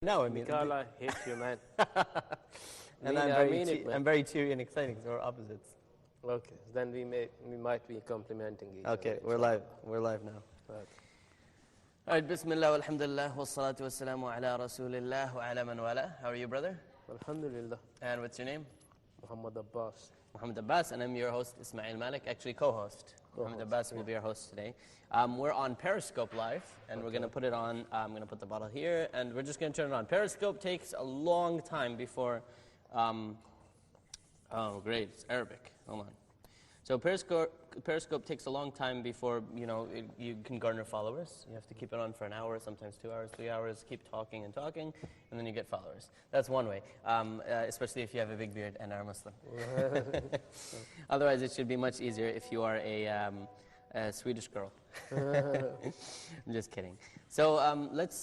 No, I mean, Mikhail, I hate you, man. and I'm very cheery and exciting, so we're opposites. Okay, then we might be complimenting each other. Okay, we're live. We're live now. Okay. All right, Bismillah, walhamdulillah, wassalatu wassalamu ala rasulillah wa ala man wala. How are you, brother? Alhamdulillah. And what's your name? Muhammad Abbas. Muhammad Abbas, and I'm your host, Ismail Malik, actually co-host. Muhammad Abbas will be our host today. We're on Periscope Live, and we're going to put it on. I'm going to put the bottle here, and we're just going to turn it on. Periscope takes a long time before. Oh, great! It's Arabic. Hold on. So Periscope takes a long time before you can garner followers. You have to keep it on for an hour, sometimes 2 hours, 3 hours. Keep talking and talking, and then you get followers. That's one way, especially if you have a big beard and are Muslim. Otherwise, it should be much easier if you are a Swedish girl. I'm just kidding. So let's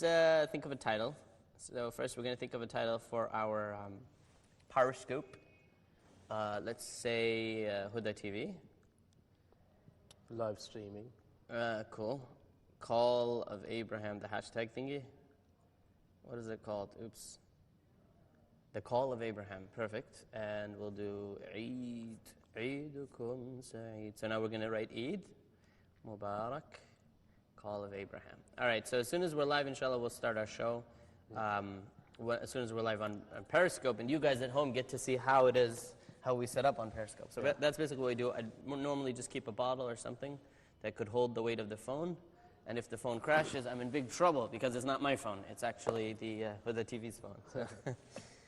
think of a title. So first, we're going to think of a title for our Periscope. Let's say Huda TV. Live streaming. Cool. Call of Abraham, the hashtag thingy. What is it called? Oops. The Call of Abraham. Perfect. And we'll do Eid. Eidukum Sa'id. So now we're going to write Eid. Mubarak. Call of Abraham. All right, so as soon as we're live, inshallah, we'll start our show. As soon as we're live on Periscope, and you guys at home get to see how it is, how we set up on Periscope. So that's basically what we do. I normally just keep a bottle or something that could hold the weight of the phone. And if the phone crashes, I'm in big trouble because it's not my phone. It's actually the TV's phone.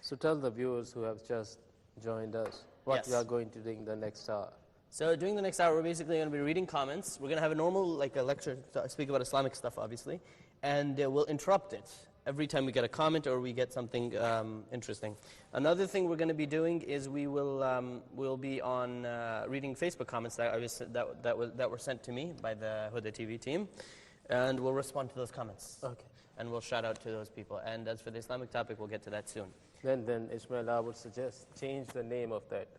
So tell the viewers who have just joined us what we are going to do in the next hour. So during the next hour, we're basically going to be reading comments. We're going to have a normal, like a lecture, speak about Islamic stuff, obviously. And we'll interrupt it every time we get a comment or we get something interesting. Another thing we're going to be doing is we'll be on reading Facebook comments that were sent to me by the Huda TV team, and we'll respond to those comments. Okay. And we'll shout out to those people. And as for the Islamic topic, we'll get to that soon. Then Ismail, I would suggest change the name of that.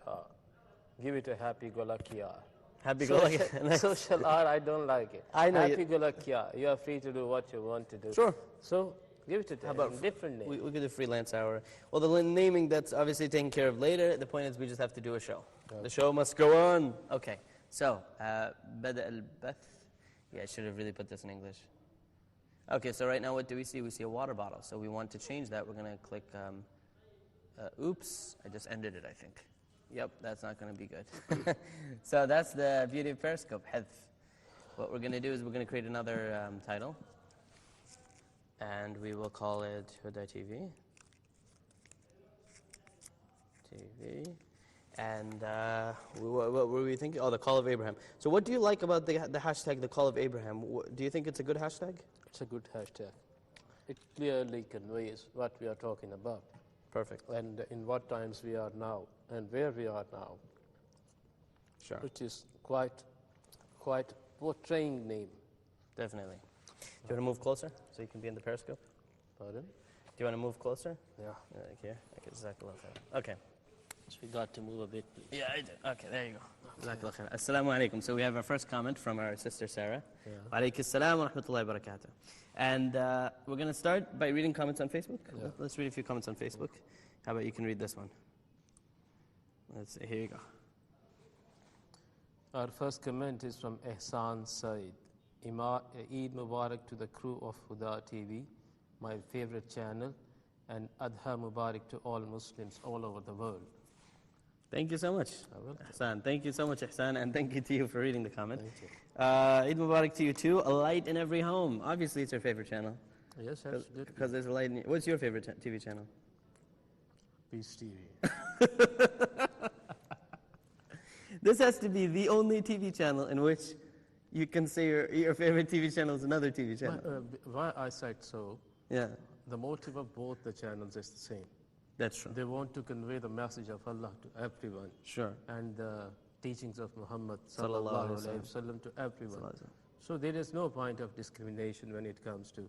Give it a Happy-Go-Lucky hour. Happy-Go-Lucky. Social hour, I don't like it. I know. Happy-Go-Lucky hour. You are free to do what you want to do. Sure. So give it a different name. We could do freelance hour. Well, the naming, that's obviously taken care of later. The point is we just have to do a show. Okay. The show must go on. Okay. So, Bada al-Bath. Yeah, I should have really put this in English. Okay, so right now what do we see? We see a water bottle. So we want to change that. We're going to click, oops, I just ended it, I think. Yep, that's not going to be good. So that's the beauty of Periscope, Hadf. What we're going to do is we're going to create another title. And we will call it Huda TV. And what were we thinking? Oh, the Call of Abraham. So what do you like about the hashtag, the Call of Abraham? Do you think it's a good hashtag? It's a good hashtag. It clearly conveys what we are talking about. Perfect. And in what times we are now and where we are now. Sure. Which is quite portraying name. Definitely. Do you want to move closer so you can be in the Periscope? Pardon? Do you want to move closer? Yeah. Like here? Okay. So we got to move a bit. Yeah, I did. Okay, there you go. Okay. Assalamu alaikum. So we have our first comment from our sister Sarah. Wa alaikum assalam wa rahmatullahi wa barakatuh. And we're going to start by reading comments on Facebook. Yeah. Let's read a few comments on Facebook. How about you can read this one? Let's see. Here you go. Our first comment is from Ehsan Said. Eid Mubarak to the crew of Huda TV, my favorite channel, and Adha Mubarak to all Muslims all over the world. Thank you so much, Ihsan. Thank you so much, Ihsan, and thank you to you for reading the comment. Thank you. Eid Mubarak to you too. A light in every home. Obviously, it's your favorite channel. Yes, absolutely. Because there's a light in. What's your favorite TV channel? Peace TV. This has to be the only TV channel in which you can say your favorite TV channel is another TV channel. Why I said so? Yeah. The motive of both the channels is the same. That's true. They want to convey the message of Allah to everyone. Sure. And the teachings of Muhammad sallallahu alaihi wasallam to everyone. So there is no point of discrimination when it comes to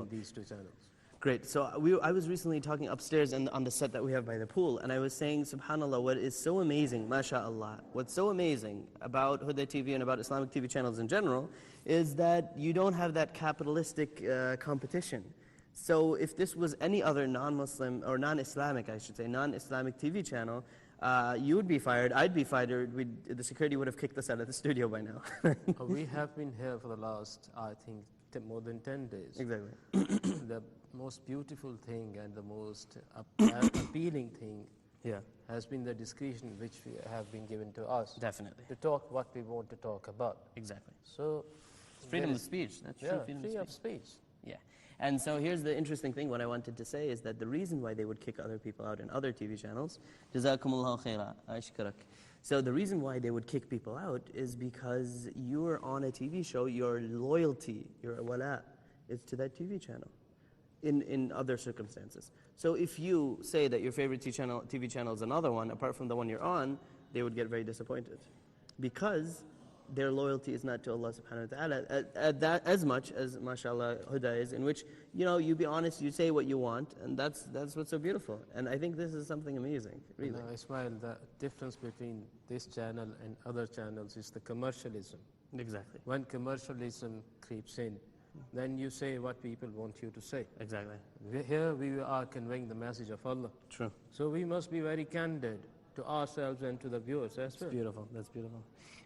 these two channels. Great. So I was recently talking upstairs on the set that we have by the pool, and I was saying, subhanAllah, what is so amazing, mashallah, what's so amazing about Huda TV and about Islamic TV channels in general is that you don't have that capitalistic competition. So if this was any other non-Muslim, or non-Islamic, I should say, non-Islamic TV channel, you would be fired, I'd be fired, the security would have kicked us out of the studio by now. We have been here for the last, I think, more than 10 days. Exactly. The most beautiful thing and the most appealing thing Yeah, has been the discretion which we have been given to us definitely. to talk what we want to talk about. Exactly. So, It's freedom there of is- speech. That's yeah, true freedom free of of speech. speech. Yeah. And so here's the interesting thing, what I wanted to say is that the reason why they would kick other people out in other TV channels, Jazakumullahu khaira, ashkarak. So the reason why they would kick people out is because you're on a TV show, your loyalty, your wala, is to that TV channel in other circumstances. So if you say that your favorite TV channel is another one, apart from the one you're on, they would get very disappointed. Because their loyalty is not to Allah subhanahu wa ta'ala at that as much as mashallah Huda is, in which you be honest, you say what you want, and that's what's so beautiful. And I think this is something amazing, really. Now, Ismail, the difference between this channel and other channels is the commercialism. Exactly. When commercialism creeps in, then you say what people want you to say. Exactly. Here we are conveying the message of Allah. True. So we must be very candid to ourselves and to the viewers as well. That's beautiful. That's beautiful.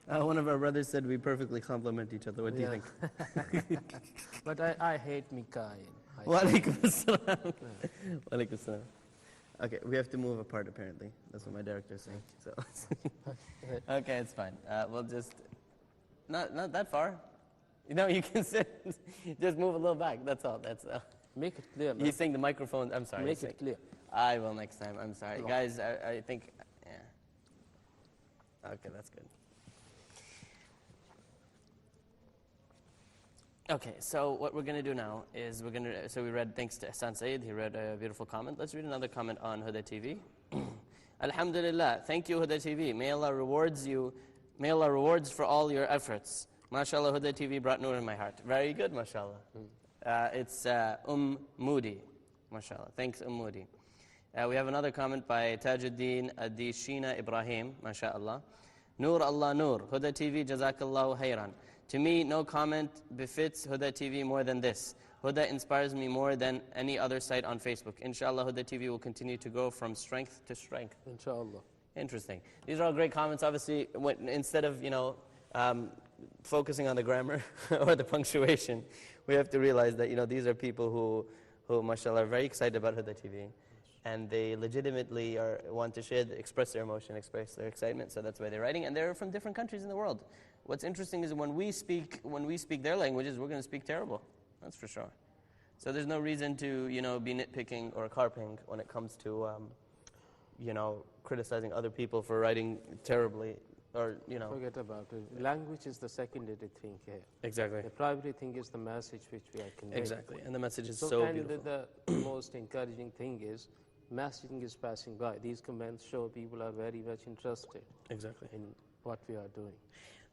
One of our brothers said we perfectly complement each other. What do you think? But I hate Mikael. Wa alaikum assalam. Wa alaikum assalam. Okay, we have to move apart apparently. That's what my director is saying. So, okay, it's fine. We'll just not that far. You can sit. Just move a little back. That's all. That's all. Make it clear, man. He's saying the microphone. I'm sorry. Make it clear. I will next time. I'm sorry, No. guys. I think. Yeah. Okay, that's good. Okay, so what we're going to do now is so we read thanks to Hassan Saeed, he read a beautiful comment. Let's read another comment on Huda TV. Alhamdulillah, thank you Huda TV. May Allah rewards you, may Allah rewards for all your efforts. MashaAllah, Huda TV brought nur in my heart. Very good, MashaAllah. It's Moody, MashaAllah. Thanks, Moody. We have another comment by Tajuddin Adishina Ibrahim, MashaAllah. Nur Allah Nur, Huda TV, Jazakallahu Hayran. To me, no comment befits Huda TV more than this. Huda inspires me more than any other site on Facebook. Inshallah, Huda TV will continue to go from strength to strength. Inshallah. Interesting. These are all great comments. Obviously, instead of focusing on the grammar or the punctuation, we have to realize that these are people who mashallah, are very excited about Huda TV. And they legitimately want to express their emotion, express their excitement, so that's why they're writing. And they're from different countries in the world. What's interesting is when we speak their languages, we're going to speak terrible. That's for sure. So there's no reason to be nitpicking or carping when it comes to criticizing other people for writing terribly or Forget about it. Language is the secondary thing here. Exactly. The primary thing is the message which we are conveying. Exactly. And the message is so and beautiful. the most encouraging thing is messaging is passing by. These comments show people are very much interested Exactly. in what we are doing.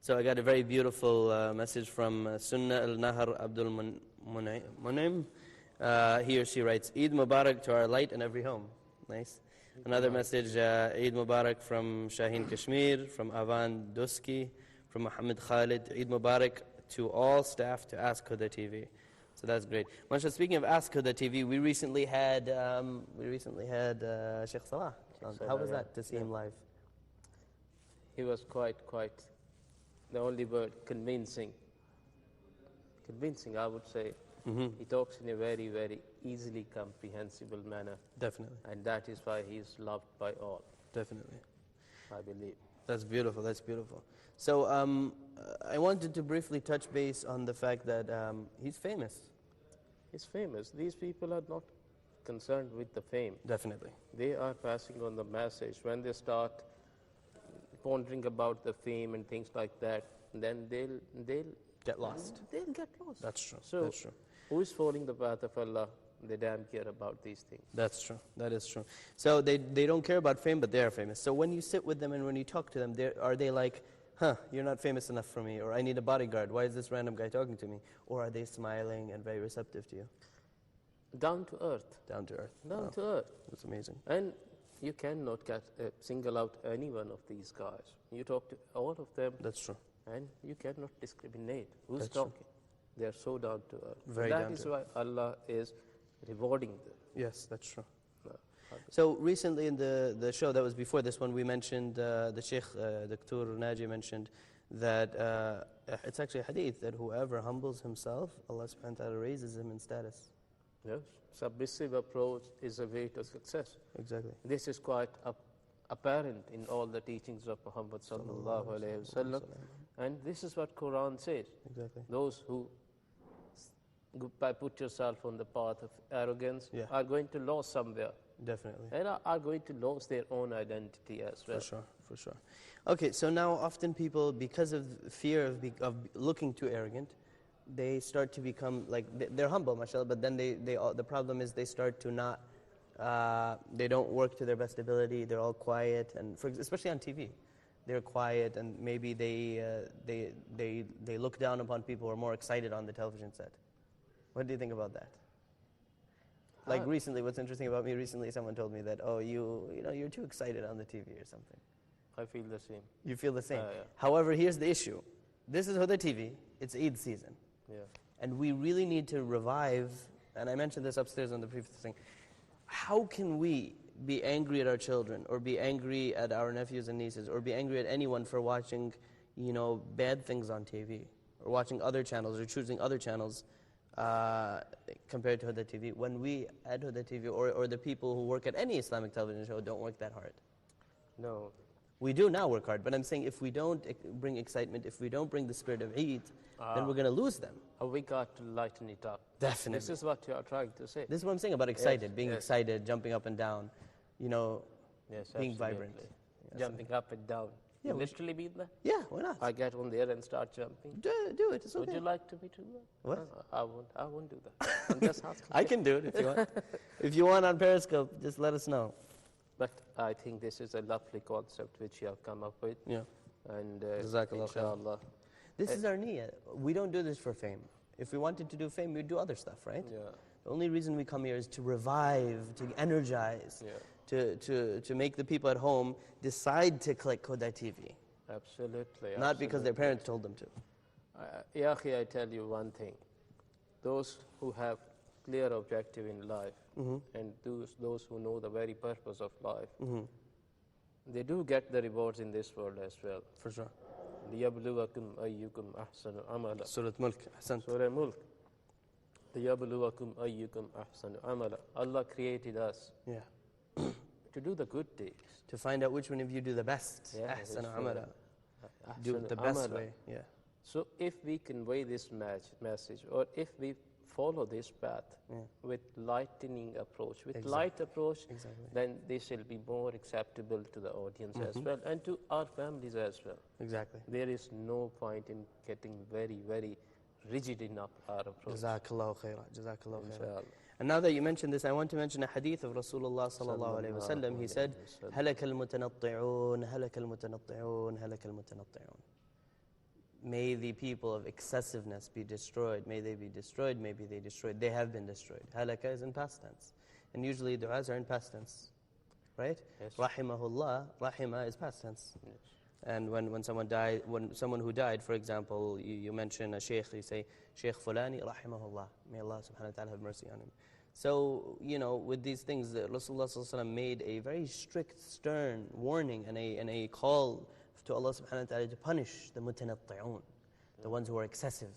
So I got a very beautiful message from Sunnah al-Nahar Abdul Munim. He or she writes, Eid Mubarak to our light in every home. Nice. Another message, Eid Mubarak from Shaheen Kashmir, from Avan Duski, from Muhammad Khalid. Eid Mubarak to all staff to Ask Huda TV. So that's great. Mashallah, speaking of Ask Huda TV, we recently had Sheikh Salah. How was that to see him live? He was quite, the only word, convincing. Convincing, I would say. He talks in a very, very easily comprehensible manner. Definitely. And that is why he is loved by all. Definitely. I believe. That's beautiful. That's beautiful. So I wanted to briefly touch base on the fact that he's famous. He's famous. These people are not concerned with the fame. Definitely. They are passing on the message. When they start pondering about the fame and things like that, then they'll get lost. They'll get lost. That's true. So that's true. Who is following the path of Allah? They damn care about these things. That's true. That is true. So they don't care about fame, but they are famous. So when you sit with them and when you talk to them, are they like, you're not famous enough for me, or I need a bodyguard, why is this random guy talking to me? Or are they smiling and very receptive to you? Down to earth. Down to earth. Down to earth. That's amazing. And you cannot single out any one of these guys. You talk to all of them. That's true. And you cannot discriminate. Who's That's true. talking? They are so down to earth. Very that down is to why Allah is rewarding them. Yes, that's true. Uh, So recently in the show that was before this one, we mentioned, the Sheikh, Dr. Naji mentioned that it's actually a hadith that whoever humbles himself, Allah subhanahu wa ta'ala raises him in status. Yes, submissive approach is a way to success. Exactly. This is quite apparent in all the teachings of Muhammad sallallahu alaihi wasallam, and this is what Quran says. Exactly. Those who put yourself on the path of arrogance Yeah. are going to lose somewhere, Definitely. and are going to lose their own identity as well. For sure, for sure. Okay, so now often people, because of fear of looking too arrogant, they start to become like, they're humble, mashallah, but then the problem is they start to not, they don't work to their best ability, they're all quiet, and especially on TV. They're quiet, and maybe they look down upon people who are more excited on the television set. What do you think about that? Like recently, what's interesting about me recently, someone told me that, oh, you're too excited on the TV or something. I feel the same. You feel the same. Yeah. However, here's the issue. This is Huda TV. It's Eid season. Yeah. And we really need to revive, and I mentioned this upstairs on the previous thing, how can we be angry at our children, or be angry at our nephews and nieces, or be angry at anyone for watching, bad things on TV, or watching other channels, or choosing other channels compared to Huda TV, when we at Huda TV, or the people who work at any Islamic television show don't work that hard? No. We do now work hard, but I'm saying if we don't bring excitement, if we don't bring the spirit of Eid, then we're going to lose them. We got to lighten it up. Definitely. This is what you are trying to say. This is what I'm saying about excited, Yes, being yes. excited, jumping up and down, Yes, being absolutely. vibrant. Yes. Jumping up and down. Yeah, You we literally mean that? Yeah, why not? I get on there and start jumping. Do it, it's okay. Would you like to me to do that? What? I won't do that. I'm just asking. I can do it if you want. If you want on Periscope, just let us know. But I think this is a lovely concept which you have come up with. Yeah. And Jazakallah khair. inshallah. This is our niyyah. We don't do this for fame. If we wanted to do fame, we'd do other stuff, right? Yeah. The only reason we come here is to revive, to energize, Yeah. to make the people at home decide to click Huda TV. Absolutely. Not because their parents told them to. Ya akhi, I tell you one thing. Those who have clear objective in life, and those who know the very purpose of life, they do get the rewards in this world as well. For sure. لِيَبْلُوَكُمْ أَيُّكُمْ أَحْسَنُ عَمَلًا. Surah Mulk, Ahsan. Surah Mulk. لِيَبْلُوَكُمْ أَيُّكُمْ أَحْسَنُ عَمَلًا. Allah created us Yeah. to do the good deeds. To find out which one of you do the best. Yeah, Ahsan it's, amala. Do it the best amala. way. Yeah. So if we convey this message, or if we follow this path with lightening approach, with Exactly. light approach, Exactly. then this will be more acceptable to the audience as well, and to our families as well. Exactly. There is no point in getting very, very rigid in our approach. Jazakallahu khairah. Jazakallahu khairah. Inshallah. And now that you mentioned this, I want to mention a hadith of Rasulullah sallallahu alayhi wa sallam. He said, هَلَكَ الْمُتَنَطِّعُونَ هَلَكَ الْمُتَنَطِّعُونَ هَلَكَ الْمُتَنَطِّعُونَ. May the people of excessiveness be destroyed. May they be destroyed. May they be destroyed. They have been destroyed. Halaka is in past tense. And usually du'as are in past tense. Right? Yes. Rahimahullah, rahima is past tense. Yes. And when someone died, when someone who died, for example, you mention a sheikh, you say, Sheikh Fulani, rahimahullah. May Allah subhanahu wa ta'ala have mercy on him. So, with these things, Rasulullah sallallahu alaihi wasallam made a very strict, stern warning and a call to Allah subhanahu wa ta'ala to punish the mutanatti'un, the ones who are excessive,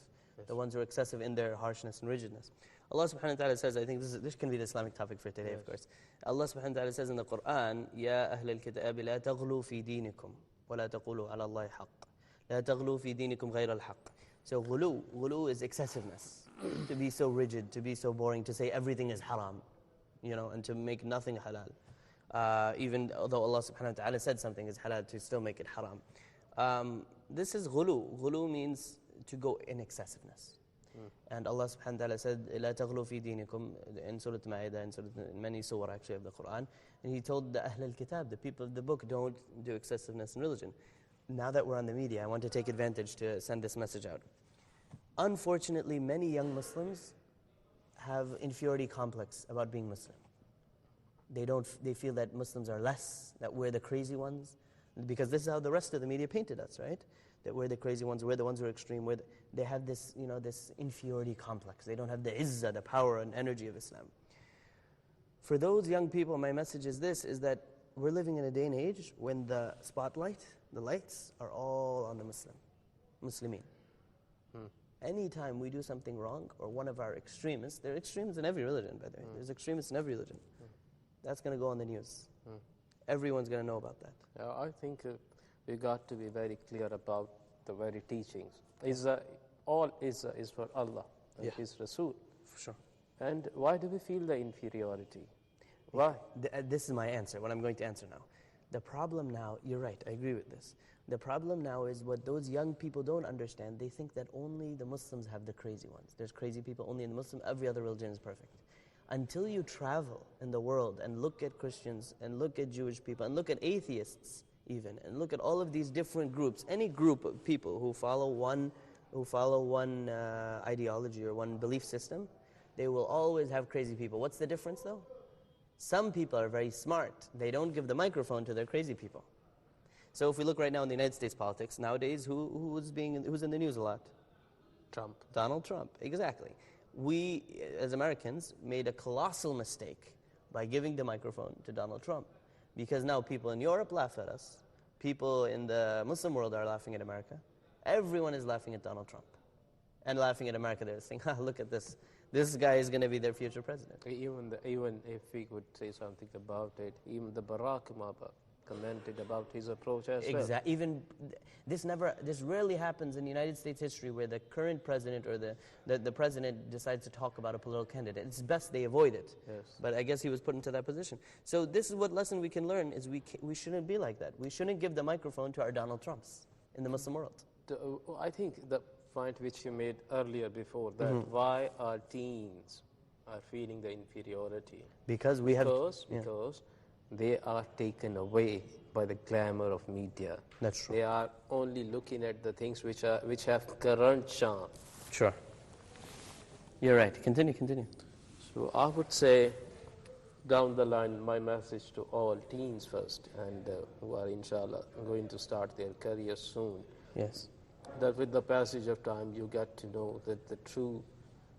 the ones who are excessive in their harshness and rigidness. Allah subhanahu wa ta'ala says, I think this can be the Islamic topic for today, of course. Allah subhanahu wa ta'ala says in the Quran, Ya ahl al-kitab, la taghlu fi dinikum, wa la taqulu ala Allahi haqq. La taghlu fi dinikum ghayra al-haqq. So ghulu is excessiveness, to be so rigid, to be so boring, to say everything is haram, and to make nothing halal. Even although Allah subhanahu wa ta'ala said something is halal, to still make it haram. This is ghulu. Ghulu means to go in excessiveness. And Allah subhanahu wa ta'ala said, لا تغلو في دينكم, in Surah Ma'idah, in many surah actually of the Quran. And He told the Ahl al-Kitab, the people of the book, don't do excessiveness in religion. Now that we're on the media, I want to take advantage to send this message out. Unfortunately, many young Muslims have inferiority complex about being Muslim. They feel that Muslims are less, that we're the crazy ones, because this is how the rest of the media painted us, right? That we're the crazy ones, we're the ones who are extreme. They have this, this inferiority complex. They don't have the izzah, the power and energy of Islam. For those young people, my message is this, is that we're living in a day and age when the spotlight, the lights, are all on the Muslimin. Anytime we do something wrong, or one of our extremists, there are extremists in every religion, by the way. There's extremists in every religion. That's going to go on the news. Everyone's going to know about that. I think we got to be very clear about the very teachings. All is for Allah and His Rasul. For sure. And why do we feel the inferiority? Why? This is my answer, what I'm going to answer now. The problem now, you're right, I agree with this. The problem now is what those young people don't understand. They think that only the Muslims have the crazy ones. There's crazy people only in the Muslim, every other religion is perfect. Until you travel in the world and look at Christians and look at Jewish people and look at atheists even, and look at all of these different groups, any group of people who follow one ideology or one belief system, they will always have crazy people. What's the difference though? Some people are very smart. They don't give the microphone to their crazy people. So if we look right now in the United States politics, nowadays, who's in the news a lot? Trump. Donald Trump, exactly. We, as Americans, made a colossal mistake by giving the microphone to Donald Trump. Because now people in Europe laugh at us. People in the Muslim world are laughing at America. Everyone is laughing at Donald Trump. And laughing at America, they're saying, look at this. This guy is going to be their future president. Even if we could say something about it, even the Barack Obama commented about his approach as well. Exactly. Even this rarely happens in United States history where the current president or the president decides to talk about a political candidate. It's best they avoid it. Yes. But I guess he was put into that position. So this is what lesson we can learn, is we shouldn't be like that. We shouldn't give the microphone to our Donald Trumps in the Muslim world. I think the point which you made earlier before, that why our teens are feeling the inferiority. Because they are taken away by the glamour of media. That's true. They are only looking at the things which have current charm. Sure. You're right. Continue. So I would say, down the line, my message to all teens first, and who are inshallah going to start their career soon. Yes. That with the passage of time, you get to know that the true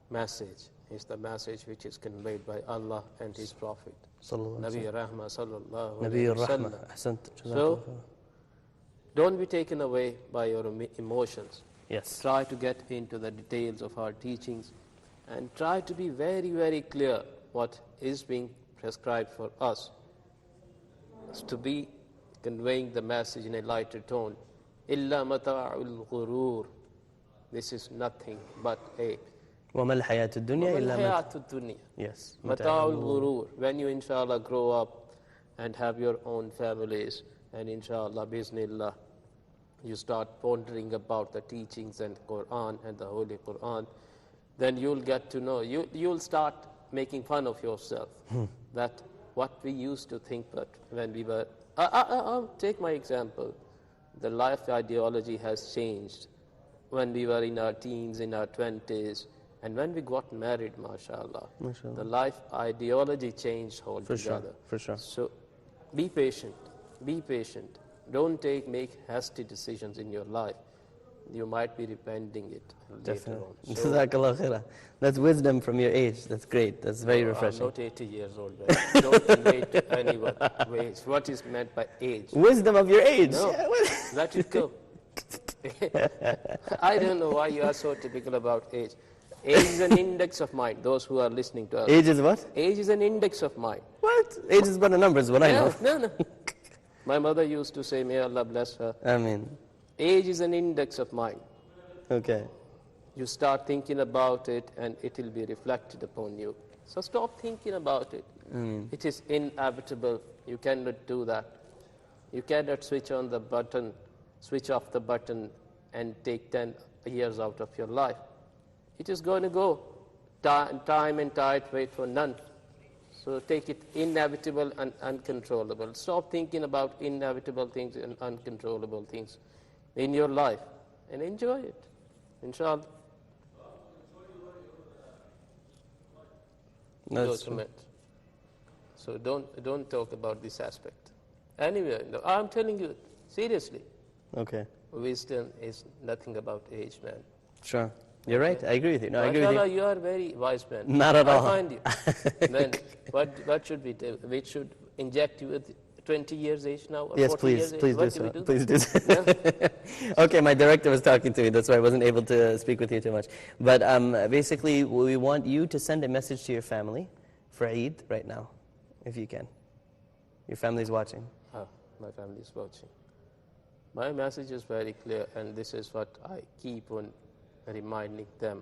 message is the message which is conveyed by Allah and His Prophet. Nabi Rahma sallallahu alayhi wa sallam. So, don't be taken away by your emotions. Yes. Try to get into the details of our teachings and try to be very, very clear what is being prescribed for us. It's to be conveying the message in a lighter tone. إِلَّا مَتَاعُ الْغُرُورِ. This is nothing but a وَمَا الْحَيَاةُ الدُّنْيَا إِلَّا الدُّنْيَا. Yes. مَتَاعُ الْغُرُورِ. When you inshallah grow up and have your own families, and inshallah, biznillah, you start pondering about the teachings and Quran and the Holy Quran, then you'll get to know, you'll start making fun of yourself. That what we used to think that when we were, I'll take my example. The life ideology has changed when we were in our teens, in our 20s, and when we got married, mashallah. The life ideology changed altogether. For sure. So be patient. Don't make hasty decisions in your life. You might be repenting it later on. So, Jazakallah khairah. That's wisdom from your age. That's great. That's very refreshing. I'm not 80 years old. Don't relate to anyone. Age. What is meant by age? Wisdom of your age. No, let it go. I don't know why you are so typical about age. Age is an index of mind. Those who are listening to us. Age is what? Age is an index of mind. What? Age is but a number, is what I know. No. My mother used to say, may Allah bless her. Ameen. Age is an index of mind. Okay. You start thinking about it and it will be reflected upon you. So stop thinking about it. It is inevitable. You cannot do that. You cannot switch off the button and take 10 years out of your life. It is going to go. Time and tide wait for none. So take it inevitable and uncontrollable. Stop thinking about inevitable things and uncontrollable things in your life and enjoy it, inshallah. So don't talk about this aspect. Anyway, no, I'm telling you, seriously. Okay. Wisdom is nothing about age, man. Sure. You're right. I agree with you. No, I agree with MashaAllah, you. you are a very wise man. Not at all. I find you. Then what should we do? We should inject you with 20 years age now or Yes, 40 please, years age? please do What so. we do? Please do so. Yeah? Okay, my director was talking to me. That's why I wasn't able to speak with you too much. But basically, we want you to send a message to your family for Eid right now, if you can. Your family's watching. Ah, my family is watching. My message is very clear, and this is what I keep on reminding them.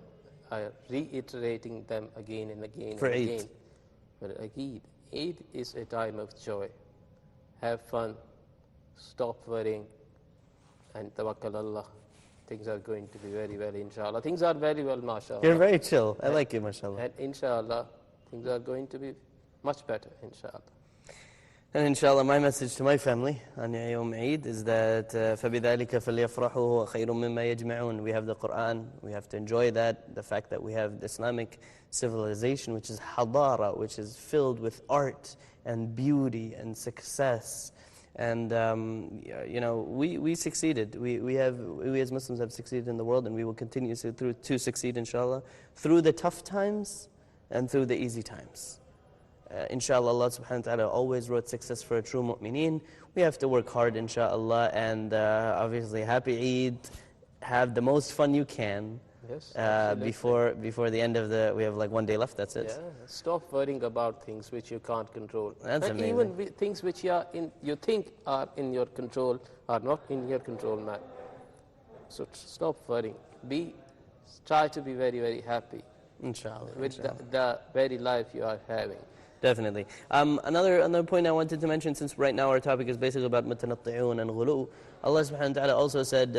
I am reiterating them again and again For and Eid. again. For Eid. Eid is a time of joy. Have fun, stop worrying, and tawakkal Allah. Things are going to be very well, inshallah. Things are very well, mashallah. You're very chill. I like you, mashallah. And inshallah, things are going to be much better, inshallah. And inshallah, my message to my family on Yawm Eid is that فَبِذَلِكَ فَلْيَفْرَحُوا هُوَ خَيْرٌ مِمَّا يَجْمَعُونَ. We have the Quran, we have to enjoy that, the fact that we have the Islamic civilization, which is hadara, which is filled with art and beauty and success. And you know, we succeeded. We as Muslims have succeeded in the world, and we will continue to succeed, inshallah, through the tough times and through the easy times. Inshallah, Allah subhanahu wa ta'ala always wrote success for a true mu'mineen. We have to work hard, inshallah, and obviously, happy Eid. Have the most fun you can. Yes, before the end of we have like 1 day left, that's it. Yeah, stop worrying about things which you can't control. That's and amazing. even things which you think are in your control are not in your control, man. So stop worrying. Try to be very, very happy Inshallah. with inshallah. the very life you are having. Definitely. Another point I wanted to mention, since right now our topic is basically about mutanatti'un and ghulu, Allah subhanahu wa ta'ala also said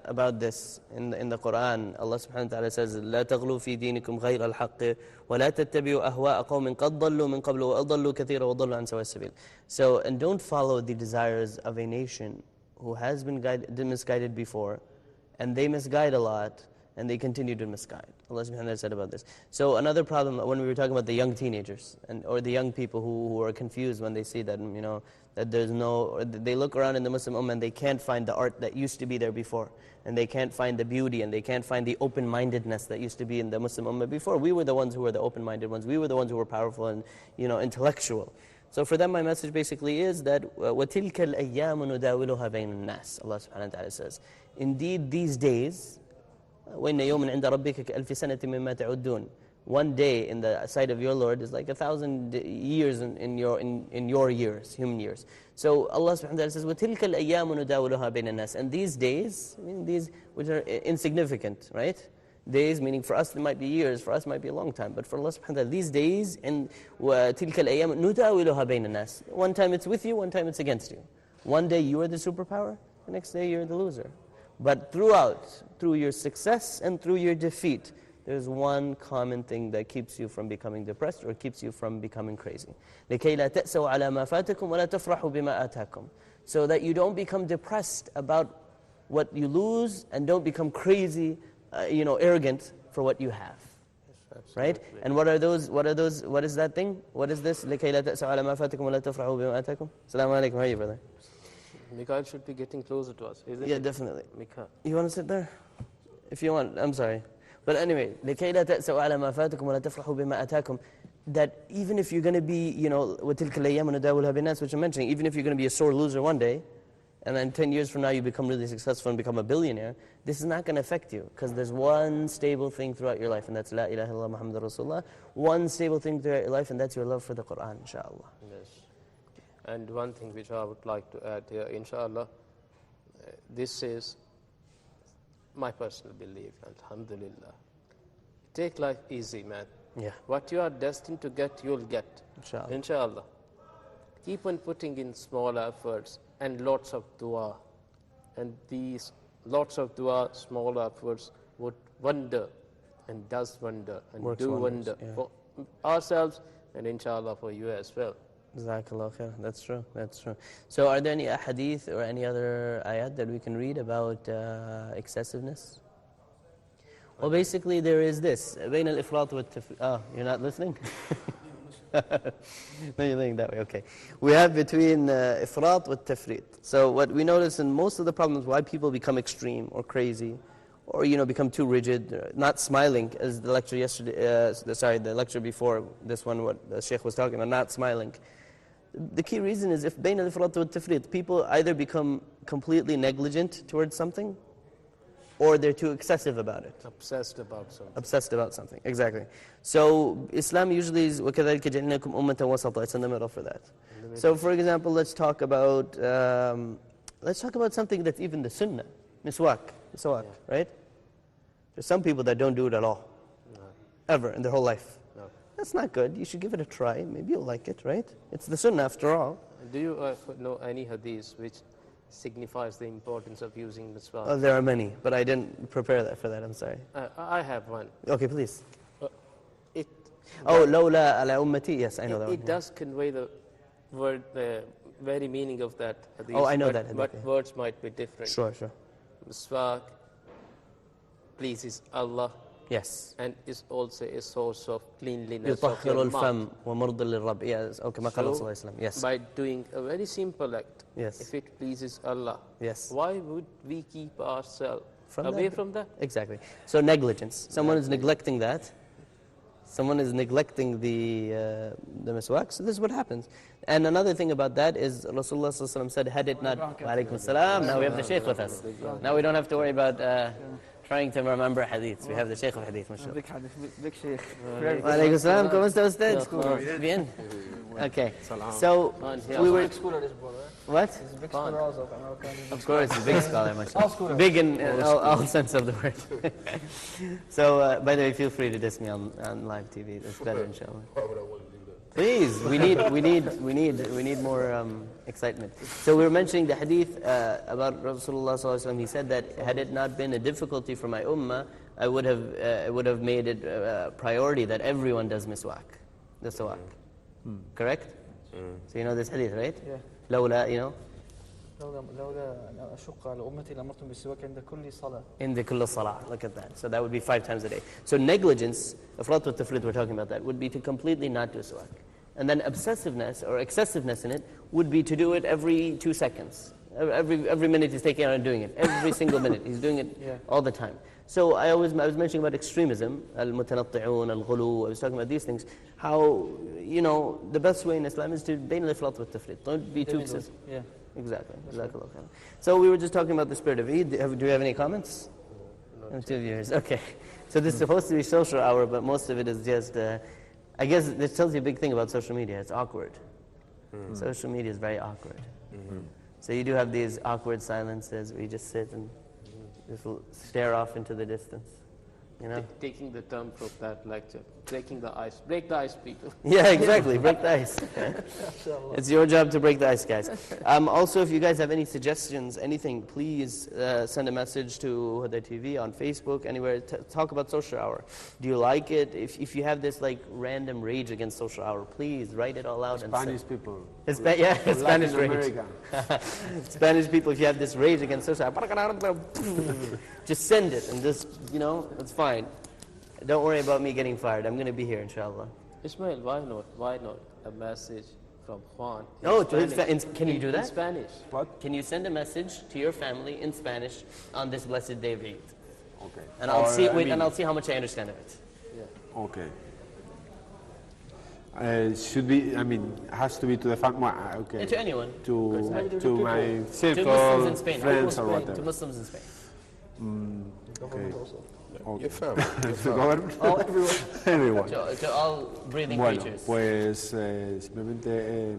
about this in the Quran. Allah subhanahu wa ta'ala says, لا تغلوا في دينكم غير الحق ولا تتبعوا أهواء قوم قد ضلوا من قبل وأضلوا كثيرا وضلوا عن سواء السبيل. So, and don't follow the desires of a nation who has been misguided before, and they misguide a lot, and they continue to misguide. Allah subhanahu wa ta'ala said about this. So another problem, when we were talking about the young teenagers, or the young people who are confused when they see that, you know, that there's or they look around in the Muslim Ummah and they can't find the art that used to be there before, and they can't find the beauty, and they can't find the open-mindedness that used to be in the Muslim Ummah before. We were the ones who were the open-minded ones. We were the ones who were powerful and, you know, intellectual. So for them, my message basically is that وَتِلْكَ الْأَيَّامُ نُدَاوِلُهَا بَيْنَ النَّاسِ. Allah subhanahu wa ta'ala says, indeed these days, وَإِنَّ يَوْمًا عِنْدَ رَبِّكَ كَأَلْفِ سَنَةٍ مِمَّا تَعُدُّونَ. 1 day in the sight of your Lord is like 1,000 years in your years, human years. So Allah subhanahu wa ta'ala says, وَتِلْكَ الْأَيَّامُ نُدَاوِلُهَا بَيْنَ النَّاسِ. And these days, I mean these which are insignificant, right? Days, meaning for us it might be years, for us it might be a long time, but for Allah subhanahu wa ta'ala, these days, and وَتِلْكَ الْأَيَّامُ نُدَاوِلُهَا بَيْنَ النَّاسِ. One time it's with you, one time it's against you. One day you are the superpower, the next day you're the loser. But through your success and through your defeat, there's one common thing that keeps you from becoming depressed or keeps you from becoming crazy. لِكَيْ لَا تَأْسَوْا عَلَى مَا فَاتَكُمْ وَلَا تَفْرَحُوا بِمَا آتَاكُمْ. So that you don't become depressed about what you lose, and don't become crazy, arrogant for what you have. Right? And what are those? What is that thing? What is this? لِكَيْ لَا تَأْسَوْا عَلَى مَا فَاتَكُمْ وَلَا تَفْرَحُوا بِمَا آتَاكُمْ. Assalamu alaikum. How are you, brother? Mikhail should be getting closer to us, isn't Yeah, it? definitely. Mikhail. You want to sit there? If you want, I'm sorry. But anyway, لِكَيْ لَا تَأْسَوْا عَلَى مَا فَاتَكُمْ وَلَا تَفْرَحُوا بِمَا آتَاكُمْ. That even if you're going to be, وَتِلْكَ الْأَيَّامُ نُدَاوِلُهَا بَيْنَ النَّاسِ, which I'm mentioning, even if you're going to be a sore loser one day, and then 10 years from now you become really successful and become a billionaire, this is not going to affect you, because there's one stable thing throughout your life, and that's La ilaha illallah Muhammadur Rasulullah. One stable thing throughout your life, and that's your love for the Quran, inshallah. Yes. And one thing which I would like to add here, inshallah, this is my personal belief, alhamdulillah. Take life easy, man. Yeah. What you are destined to get, you'll get. Inshallah. Inshallah. Keep on putting in small efforts and lots of dua. And these lots of dua, small efforts would wonder and does wonder and Works do wonders, wonder yeah. for ourselves and inshallah for you as well. Jazakallah khair. That's true. That's true. So are there any ahadith or any other ayat that we can read about excessiveness? Well, basically there is this. بين الإفراط والتفريط. Oh, you're not listening? No, you're thinking that way. Okay. We have between ifrat with tafrit. So what we notice in most of the problems why people become extreme or crazy or become too rigid, not smiling, as the lecture yesterday, the lecture before this one, what the Sheikh was talking about, not smiling. The key reason is if بين الإفراط والتفريط, people either become completely negligent towards something, or they're too excessive about it. Obsessed about something. Obsessed about something, exactly. So Islam usually is وَكَذَلِكَ جَعَلْنَاكُمْ أُمَّةً وَسَطًا. It's in the middle for that. So for example, let's talk about something that's even the sunnah, miswak, right? There's some people that don't do it at all, ever in their whole life. No. That's not good. You should give it a try. Maybe you'll like it, right? It's the sunnah after all. Do you know any hadith which signifies the importance of using miswak? Oh, there are many, but I didn't prepare that for that. I'm sorry. I have one. Okay, please. It لولا على أمتي. Yes, I know that one. It does convey the word, the very meaning of that hadith. Oh, I know that hadith, But yeah. words might be different. Sure. Miswak pleases Allah Yes. and is also a source of cleanliness of يطهر your mouth. الفم ومرض للرب. Yes. Okay, ما قال صلى الله عليه وسلم. Yes. By doing a very simple act, Yes. if it pleases Allah, Yes. why would we keep ourselves From away that? from that? Exactly. So negligence. Someone is neglecting that. Someone is neglecting the miswak. So this is what happens. And another thing about that is Rasulullah sallallahu alaihi wasallam said, had it not... Wa alaikum salam. Now we have the Shaykh with us. Now we don't have to worry about trying to remember hadiths. We have the Shaykh of hadith, mashallah. Big Sheikh. Wa alaikum salam. ¿Cómo está usted? Bien. Okay. So we were... What? He's a big scholar also. Of course, a big scholar, mashallah. Big in all sense of the word. So, by the way, feel free to diss me on live TV. That's better, inshallah. Please, we need more excitement. So we were mentioning the hadith about Rasulullah sallallahu alaihi wasallam. He said that had it not been a difficulty for my ummah, I would have made it a priority that everyone does miswak, the sawak. Correct? So you know this hadith, right? Yeah. لولا, you know. لولا أن أشق على أمتي لأمرتهم بالسواك عند كل صلاة. In the kull salah, look at that. So that would be 5 times a day. So negligence, ifrat wa tafrit, we're talking about that, would be to completely not do sawak. And then obsessiveness or excessiveness in it would be to do it every 2 seconds. Every minute he's taking out and doing it. Every single minute he's doing it all the time. So I was mentioning about extremism, al-mutanatti'un, al-ghulu, I was talking about these things. How, the best way in Islam is to bain al-ifrat wa tafrit. Don't be too excessive. Yeah. Exactly. So we were just talking about the spirit of Eid. Do you have any comments? No, 2 years. Okay. So this is supposed to be social hour, but most of it is just, I guess this tells you a big thing about social media. It's awkward. Social media is very awkward. So you do have these awkward silences where you just sit and just stare off into the distance. Taking the term from that lecture, break the ice, people. Yeah, exactly, break the ice. It's your job to break the ice, guys. Also, if you guys have any suggestions, anything, please send a message to Huda TV on Facebook, anywhere. Talk about social hour. Do you like it? If you have this random rage against social hour, please write it all out. Spanish people. Spanish rage. America. Spanish people, if you have this rage against social hour, just send it and just, it's fine. Don't worry about me getting fired. I'm going to be here, inshallah. Ismail, why not a message from Juan? Can you do that? In Spanish. What? Can you send a message to your family in Spanish on this blessed day of Eid? Okay. And I'll see how much I understand of it. Yeah. Okay. Should be, has to be to the family. Okay. To anyone. To my circle, To Muslims in Spain. friends or To whatever. Muslims in Spain. Okay. Your family. Everyone. To all breathing Bueno, creatures. pues simplemente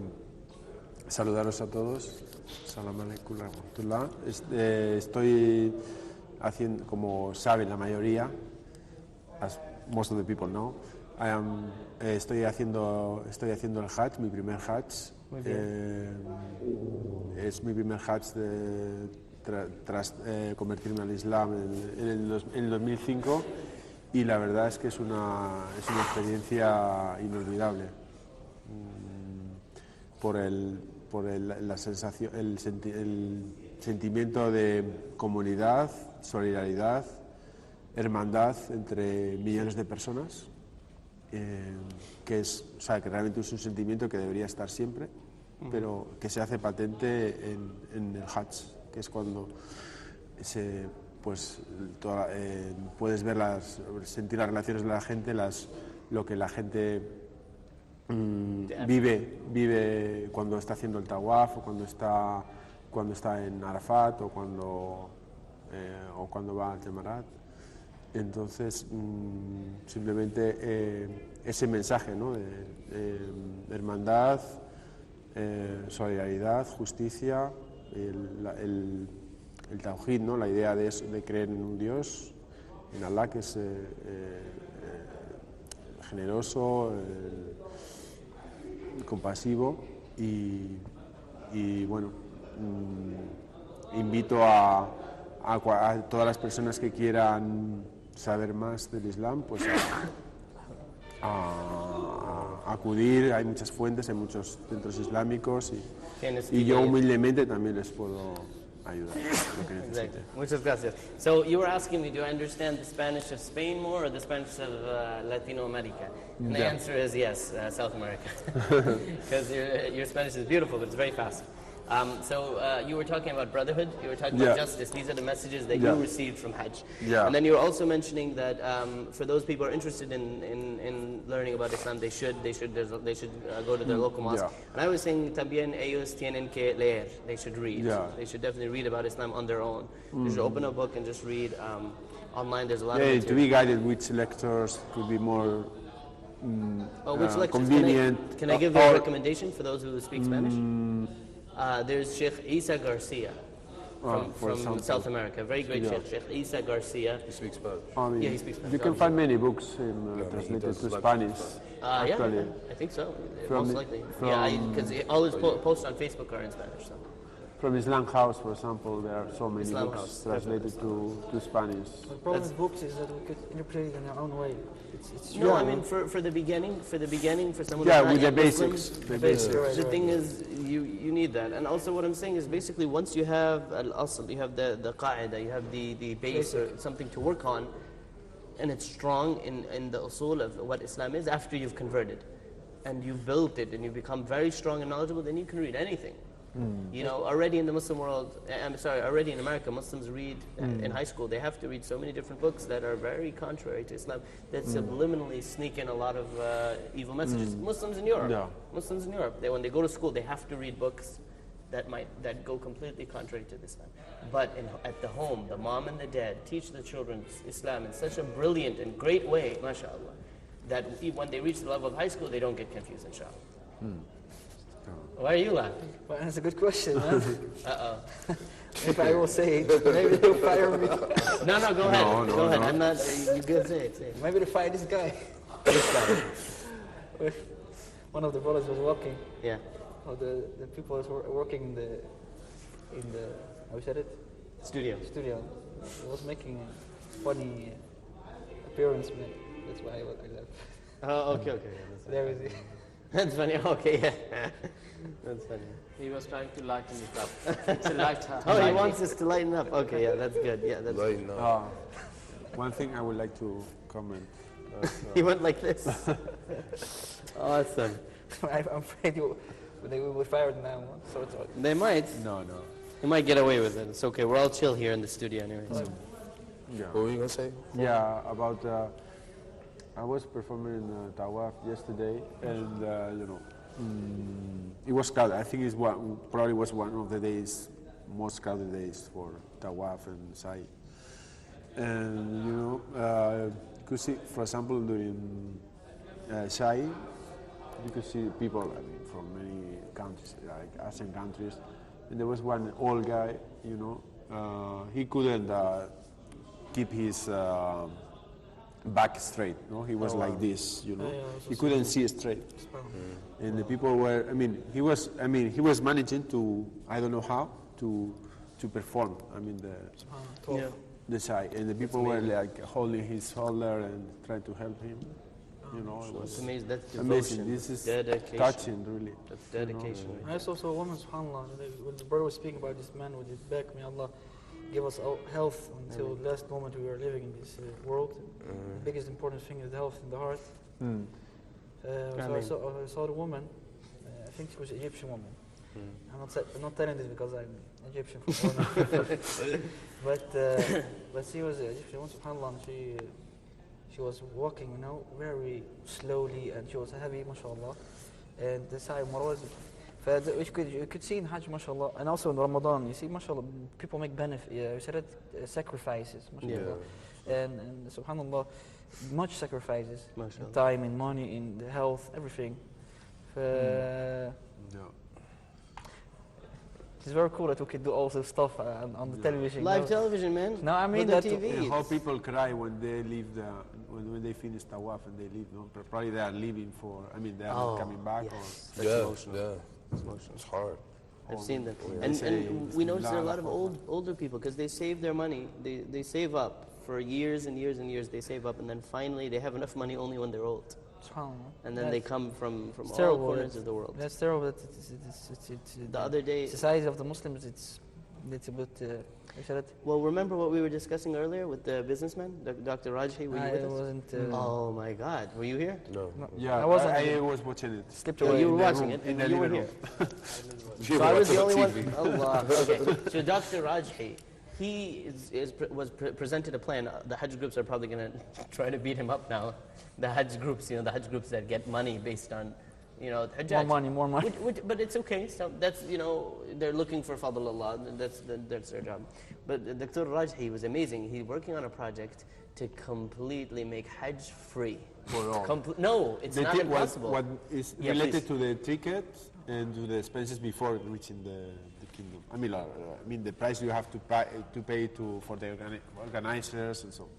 saludaros a todos. Salam alaikum wa rahmatullah. Estoy haciendo, como saben la mayoría, as most of the people know, estoy haciendo el Hajj, mi primer Hajj. Es mi primer Hajj tras convertirme al Islam en el 2005, y la verdad es que es una experiencia inolvidable por la sensación, el sentimiento de comunidad, solidaridad, hermandad entre millones de personas, que realmente es un sentimiento que debería estar siempre, pero que se hace patente en el Hajj, que es cuando pues puedes ver sentir las relaciones de la gente, lo que la gente vive cuando está haciendo el tawaf, o cuando está en Arafat, o cuando va al Jamarat. Entonces, simplemente ese mensaje, ¿no? de hermandad, solidaridad, justicia, el tawhid, ¿no? La idea de creer en un Dios, en Allah, que es generoso, compasivo, y bueno, invito a todas las personas que quieran saber más del Islam, pues a acudir. Hay muchas fuentes, hay muchos centros islámicos, y yo humildemente también les puedo ayudar lo que necesiten. Exactly. Muchas gracias. So you were asking me, do I understand the Spanish of Spain more or the Spanish of Latino America? And the answer is yes, South America. Because your Spanish is beautiful, but it's very fast. So you were talking about brotherhood, you were talking about justice. These are the messages that you received from Hajj. And then you were also mentioning that for those people who are interested in learning about Islam, they should go to their local mosque. And I was saying también ellos tienen que leer. They should read. They should definitely read about Islam on their own. They should open a book and just read. Online there's a lot of material. To be guided which lectures could be more which lectures? convenient. Can I give a recommendation for those who speak Spanish? There's Sheikh Isa Garcia from South America, very great Sheikh Isa Garcia. He speaks Spanish. Yeah, he speaks Spanish. You can find many books translated to Spanish. Actually. Yeah, I think so, most likely. Because all his posts on Facebook are in Spanish. So. From Islam House, for example, there are so many Islam books House, translated to Spanish. The problem with books is that we could interpret it in our own way. No, I mean for the beginning, for someone Yeah, who's with not the yet basics. Muslim, The basics. the thing is, you need that. And also what I'm saying is basically once you have al-asl, you have the qaida, you have the base or something to work on, and it's strong in the usul of what Islam is after you've converted. And you've built it and you've become very strong and knowledgeable, then you can read anything. You know, already in the Muslim world, already in America, Muslims read in high school, they have to read so many different books that are very contrary to Islam, that subliminally sneak in a lot of evil messages. Muslims in Europe, when they go to school, they have to read books that go completely contrary to Islam. But at the home, the mom and the dad teach the children Islam in such a brilliant and great way, mashallah, that when they reach the level of high school, they don't get confused, inshallah. Why are you laughing? Well, that's a good question, man. Uh-oh. If I will say it, maybe they'll fire me. No, go ahead. Go ahead. I'm not. You can say it. Maybe to fire this guy. This guy. One of the brothers was walking. Yeah. Or the people was working in the how you said it? Studio. He was making a funny appearance, man. That's why I left. Oh, okay. There is it. That's funny. Okay, yeah. That's funny. He was trying to lighten it up. It's a lighter. Oh, he wants us to lighten up. Okay, yeah, that's good. Yeah, that's Lighten up. One thing I would like to comment. He went like this. Awesome. I'm afraid they will be fired now. So it's okay. They might. No. You might get away with it. It's okay. We're all chill here in the studio anyway. So. Yeah. What were you going to say? Yeah, about I was performing in Tawaf yesterday, and it was crowded. I think probably was one of the most crowded days for Tawaf and Sa'i. And you could see, for example, during Sa'i, you could see people from many countries, like Asian countries, and there was one old guy. He couldn't keep his back straight. He was like this. He couldn't see straight. And the people were. He was managing to. I don't know how to perform. The side, and the people were like holding his shoulder and trying to help him. It was amazing. That's devotion. amazing. This is dedication. touching, really. That's dedication. I also saw a woman, subhanAllah, when the brother was speaking about this man with his back, may Allah give us health until the last moment we are living in this world. The biggest important thing is the health in the heart. So I saw the woman, I think she was an Egyptian woman. I'm not telling this because I'm Egyptian from but she was Egyptian woman, subhanAllah, and she was walking, very slowly, and she was heavy, mashallah. And the Sa'i was, you could see in Hajj, mashallah, and also in Ramadan, you see, mashallah, people make sacrifices, mashallah. And subhanAllah, much sacrifices, in time, in money, in the health, everything. It's very cool that we could do all this stuff on the television. Live television, man. No, I mean that TV. And how people cry when they leave when they finish tawaf and they leave. No? Probably they are leaving they are not coming back. Yes. Or It's emotional. It's hard. I've seen them. Yeah. And we notice there are a lot of older people because they save their money. They save up for years and years and years. They save up, and then finally they have enough money only when they're old. And then they come from all corners of the world. That's terrible. The other day, society of the Muslims, it's a bit. Well, remember what we were discussing earlier with the businessman, Dr. Rajhi? Were you with us? Wasn't. Oh my God, were you here? No. Yeah, I wasn't. I was watching it. Slipped Oh, away. you were the watching room, it, in and the you were living here. You So I was the watch only one. TV. Allah. Okay. So Dr. Rajhi, he was presented a plan. The Hajj groups are probably going to try to beat him up now. The Hajj groups, the Hajj groups that get money based on, Hajjaj. More money. But it's okay. So that's, they're looking for Fadl Allah. That's their job. But Dr. Rajhi was amazing. He's working on a project to completely make Hajj free. For all. No, it's not impossible. What is Yeah, related please. to the ticket and to the expenses before reaching the kingdom. I mean, the price you have to pay for the organizers and so on.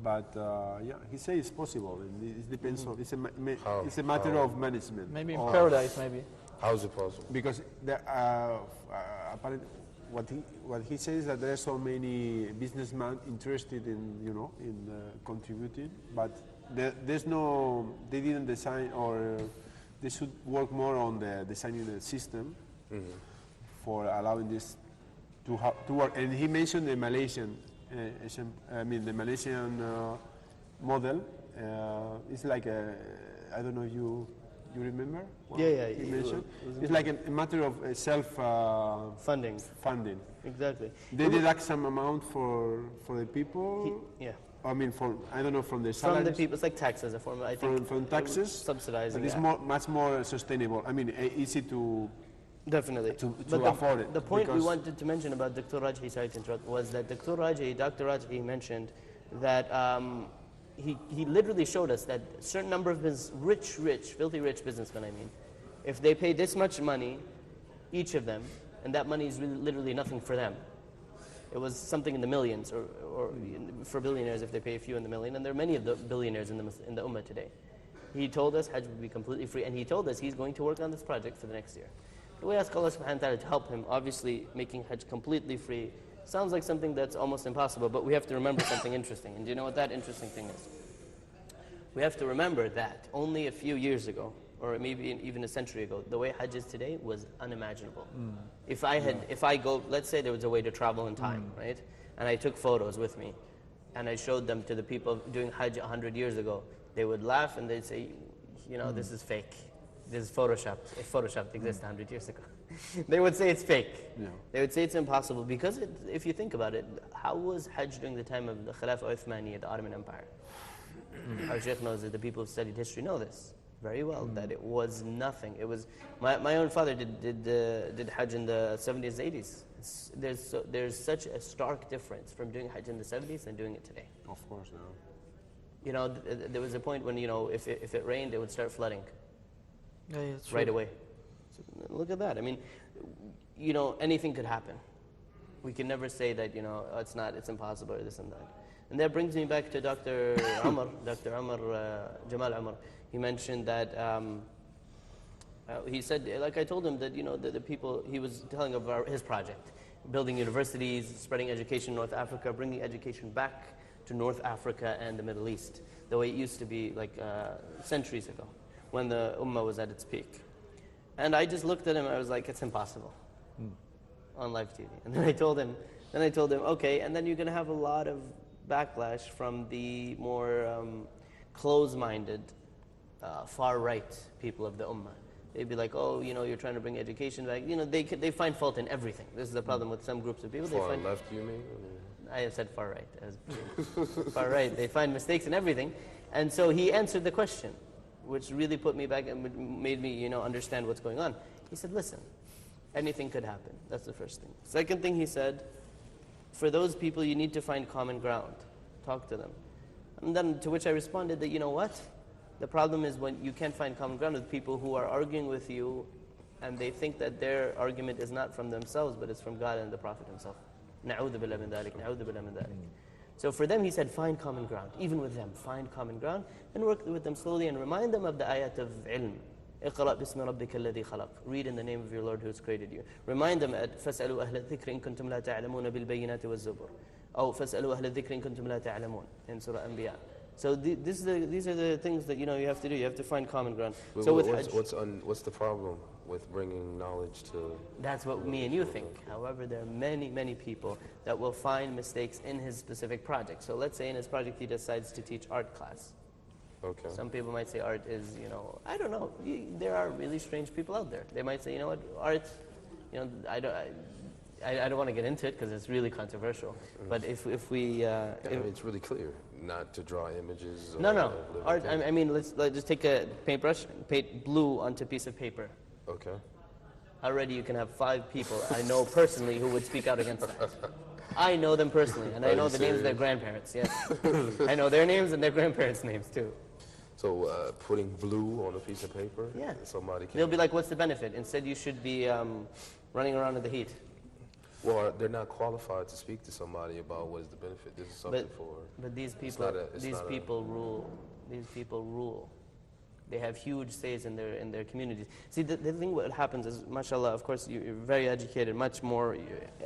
But he says it's possible, and it depends on. It's a matter of management. Maybe in paradise, maybe. How is it possible? Because apparently, what he says that there are so many businessmen interested in contributing, but they didn't design, or they should work more on the designing the system for allowing this to work. And he mentioned the Malaysian. The Malaysian model is like I don't know if you remember? Yeah. He mentioned. It's like a matter of Funding. funding. Exactly. They deduct some amount for the people. I don't know, from the salaries. From the people, it's like taxes, a form. I think from taxes. Subsidizing. But it's much more sustainable. I mean, easy to. Definitely. To But afford it. The point we because- wanted to mention about Dr. Rajhi, sorry to interrupt, was that Dr. Rajhi mentioned that he literally showed us that a certain number of filthy rich businessmen, if they pay this much money, each of them, and that money is really, literally nothing for them. It was something in the millions, or for billionaires if they pay a few in the million, and there are many of the billionaires in the Ummah today. He told us Hajj would be completely free, and he told us he's going to work on this project for the next year. We ask Allah subhanahu wa ta'ala to help him. Obviously, making Hajj completely free sounds like something that's almost impossible, but we have to remember something interesting. And do you know what that interesting thing is? We have to remember that only a few years ago, or maybe even a century ago, the way Hajj is today was unimaginable. If I go, let's say there was a way to travel in time, right? And I took photos with me, and I showed them to the people doing Hajj 100 years ago, they would laugh and they'd say, this is fake. This is photoshopped. If photoshopped existed 100 years ago, they would say it's fake. Yeah. They would say it's impossible because if you think about it, how was Hajj during the time of the Khilafah Uthmaniyya, the Ottoman Empire? Our Sheikh knows that the people who studied history know this very well, that it was nothing. It was my own father did Hajj in the 70s, 80s. There's such a stark difference from doing Hajj in the 70s and doing it today. Of course, There was a point when if it rained, it would start flooding. Yeah, it's Right away. So look at that. I mean, anything could happen. We can never say that, it's impossible or this and that. And that brings me back to Dr. Umar, Jamal Umar. He mentioned that, he said, like I told him that, the people, he was telling about his project, building universities, spreading education in North Africa, bringing education back to North Africa and the Middle East, the way it used to be like centuries ago, when the Ummah was at its peak. And I just looked at him, I was like, it's impossible on live TV. And then I told him, okay, and then you're going to have a lot of backlash from the more close-minded, far-right people of the Ummah. They'd be like, oh, you're trying to bring education back. They find fault in everything. This is the problem with some groups of people. They Far find left, you mean? I have said far right. Far right. They find mistakes in everything. And so he answered the question, which really put me back and made me, understand what's going on. He said, listen, anything could happen. That's the first thing. Second thing he said, for those people, you need to find common ground. Talk to them. And then to which I responded that, you know what? The problem is when you can't find common ground with people who are arguing with you and they think that their argument is not from themselves, but it's from God and the Prophet himself. نعوذ بالله من ذلك, نعوذ بالله من ذلك. So for them, he said, find common ground. Even with them, find common ground and work with them slowly and remind them of the ayat of ilm. اقرأ باسم ربك الذي خلق. Read in the name of your Lord who has created you. Remind them at فاسألوا أهل الذكر إن كنتم لا تعلمون بالبينات والزبر. أو فاسألوا أهل الذكر إن كنتم لا تعلمون. In Surah Anbiya. So these are the things that you have to do. You have to find common ground. So with Hajj, what's the problem with bringing knowledge to? That's what me and you think. However, there are many, many people that will find mistakes in his specific project. So let's say in his project he decides to teach art class. Okay. Some people might say art is, I don't know. There are really strange people out there. They might say, you know what, art, I don't want to get into it because it's really controversial. But if we, it's really clear not to draw images. No. Art. I mean, let's just take a paintbrush and paint blue onto a piece of paper. Okay. Already, you can have 5 people I know personally who would speak out against that. I know them personally, and I know the names of their grandparents. Yes, I know their names and their grandparents' names too. So putting blue on a piece of paper. Yeah. Somebody can. They'll be like, "What's the benefit?" Instead, you should be running around in the heat. Well, they're not qualified to speak to somebody about what is the benefit. This is something for. But these people rule. These people rule. They have huge says in their communities. See, the thing what happens is, mashallah, of course, you're very educated, much more.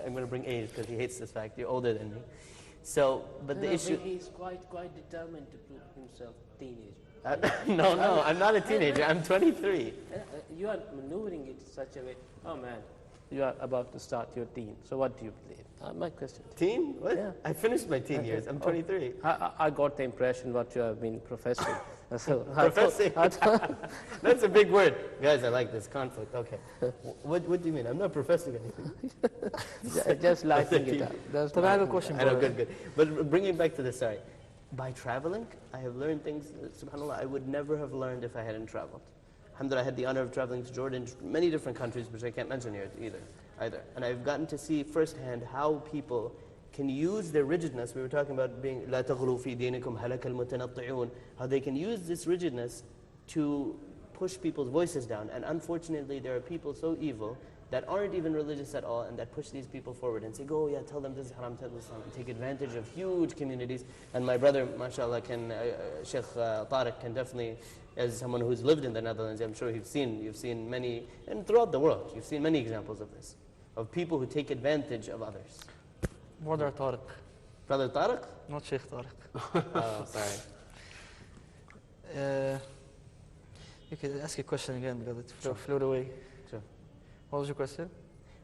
I'm going to bring age because he hates this fact. You're older than me. So, but the issue. He's quite determined to prove himself teenager. No, I'm not a teenager. I'm 23. You are maneuvering it in such a way. Oh man, you are about to start your teen. So what do you believe? My question. Teen? What? Yeah. I finished my teen years. I'm 23. I got the impression what you have been professing. So Professing? That's a big word. Guys, I like this conflict. Okay. What do you mean? I'm not professing anything. just lighting it up. So I have a question. I know, good. But bringing back to this, sorry. By traveling, I have learned things, subhanAllah, I would never have learned if I hadn't traveled. Alhamdulillah, I had the honor of traveling to Jordan, many different countries, which I can't mention here either. And I've gotten to see firsthand how people can use their rigidness. We were talking about being لا تغلوا في دينكم هلك المتنطعون. How they can use this rigidness to push people's voices down. And unfortunately, there are people so evil that aren't even religious at all and that push these people forward and say, go, yeah, tell them this is haram, tell them this is haram. Take advantage of huge communities. And my brother, mashallah, Sheikh Tariq can definitely, as someone who's lived in the Netherlands, I'm sure you've seen many, and throughout the world, you've seen many examples of this, of people who take advantage of others. Brother Tariq. Brother Tariq? Not Sheikh Tariq. Oh, sorry. You could ask a question again because it flew away. Sure. What was your question?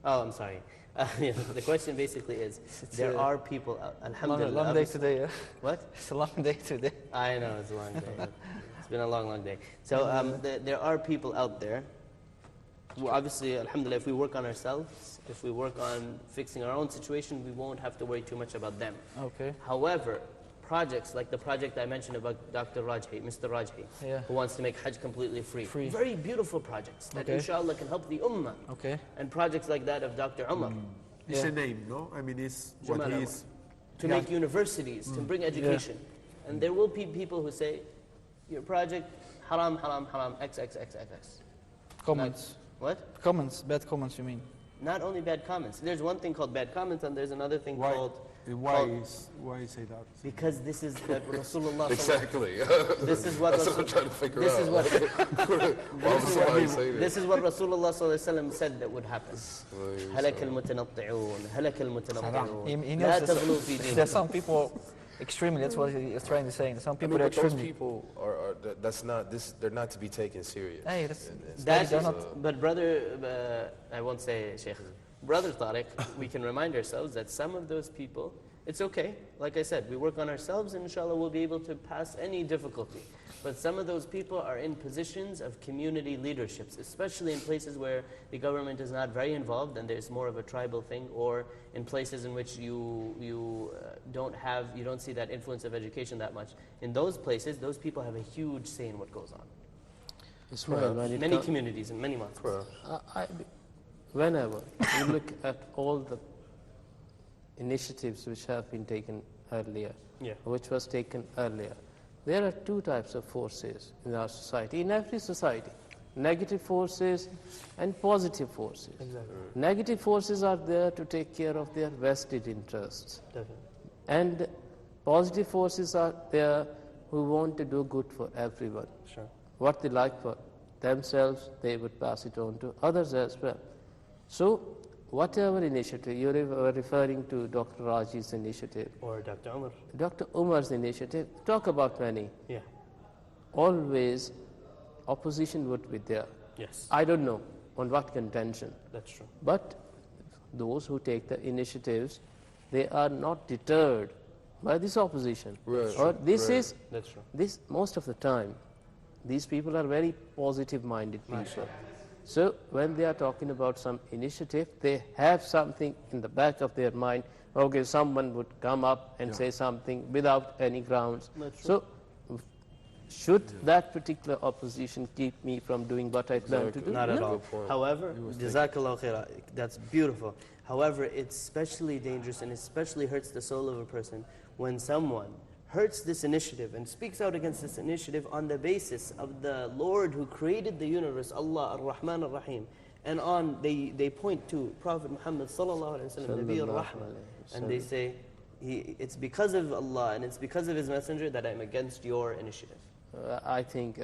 Oh, I'm sorry. The question basically is, there are people, alhamdulillah. Long day today, yeah? What? It's a long day today. I know, it's a long day. It's been a long day. So there are people out there who obviously, alhamdulillah, if we work on ourselves, if we work on fixing our own situation, we won't have to worry too much about them. Okay. However, projects like the project I mentioned about Dr. Rajhi, Mr. Rajhi, who wants to make Hajj completely free. Very beautiful projects that inshallah can help the ummah. Okay. And projects like that of Dr. Umar. It's a name, no? I mean, it's what Jamal he Umar. is. To make universities, to bring education. And there will be people who say, your project, haram, X. Comments. What? Comments, bad comments, you mean? Not only bad comments. There's one thing called bad comments, and there's another thing Why say that? because this is what Rasulullah Exactly. This is what That's what I'm trying to figure this out. is what Why would somebody say this? this is what Rasulullah ﷺ said that would happen. هلك المتنطعون هلك المتنطعون He لا knows تغلوا في there's دينكم. some people extremely, that's what he's trying to say. Some people are But those extremely. people they're not to be taken serious. Hey, That they're is, not. but brother, I won't say Sheikh, brother Tariq, we can remind ourselves that some of those people It's okay. Like I said, we work on ourselves and inshallah we'll be able to pass any difficulty. But some of those people are in positions of community leaderships, especially in places where the government is not very involved and there's more of a tribal thing, or in places in which you don't see that influence of education that much. In those places, those people have a huge say in what goes on. Ismail, when it Many communities and many months. whenever you look at all the initiatives which have been taken earlier, which was taken earlier, there are two types of forces in our society, in every society. Negative forces and positive forces. Exactly. Negative forces are there to take care of their vested interests. Definitely. And positive forces are there who want to do good for everyone. Sure. What they like for themselves, they would pass it on to others as well. So, whatever initiative, you were referring to Dr. Raji's initiative, Or Dr. Umar. Dr. Umar's initiative, talk about many. Yeah. Always opposition would be there. Yes. I don't know on what contention, That's true. but those who take the initiatives, they are not deterred by this opposition. Right. Or this Right. is, That's true. this most of the time, these people are very positive-minded people. So when they are talking about some initiative, they have something in the back of their mind. Okay, someone would come up and say something without any grounds. That's So should that particular opposition keep me from doing what I plan to do? Not at No. all. However, Jazakallah khaira, that's beautiful. However, it's especially dangerous and especially hurts the soul of a person when someone hurts this initiative and speaks out against this initiative on the basis of the Lord who created the universe, Allah Ar-Rahman Ar-Rahim. And they point to Prophet Muhammad sallallahu alaihi wasallam, Nabi Ar-Rahman, and they say, it's because of Allah and it's because of His Messenger that I'm against your initiative. I think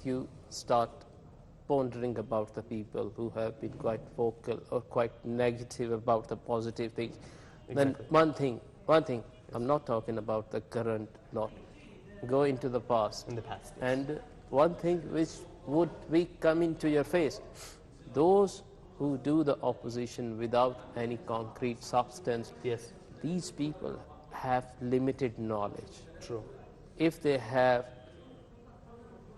you start pondering about the people who have been quite vocal or quite negative about the positive things. Then one thing, I'm not talking about the current lot. Go into the past. In the past, yes. And one thing which would be come into your face, those who do the opposition without any concrete substance, Yes, these people have limited knowledge. true. If they have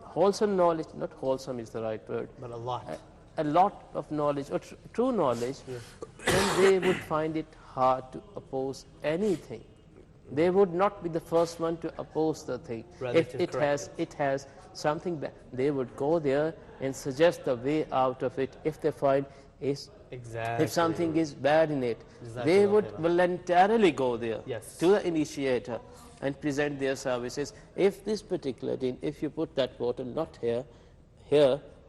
wholesome knowledge, not wholesome is the right word, But a lot. a lot of knowledge or true knowledge, then they would find it hard to oppose anything. They would not be the first one to oppose the thing. Rather If to it correct has something bad, they would go there and suggest the way out of it. If they find Exactly. if something is bad in it, Jazakallah they would khairan. voluntarily go there Yes. to the initiator and present their services. If this particular thing, if you put that bottle not here,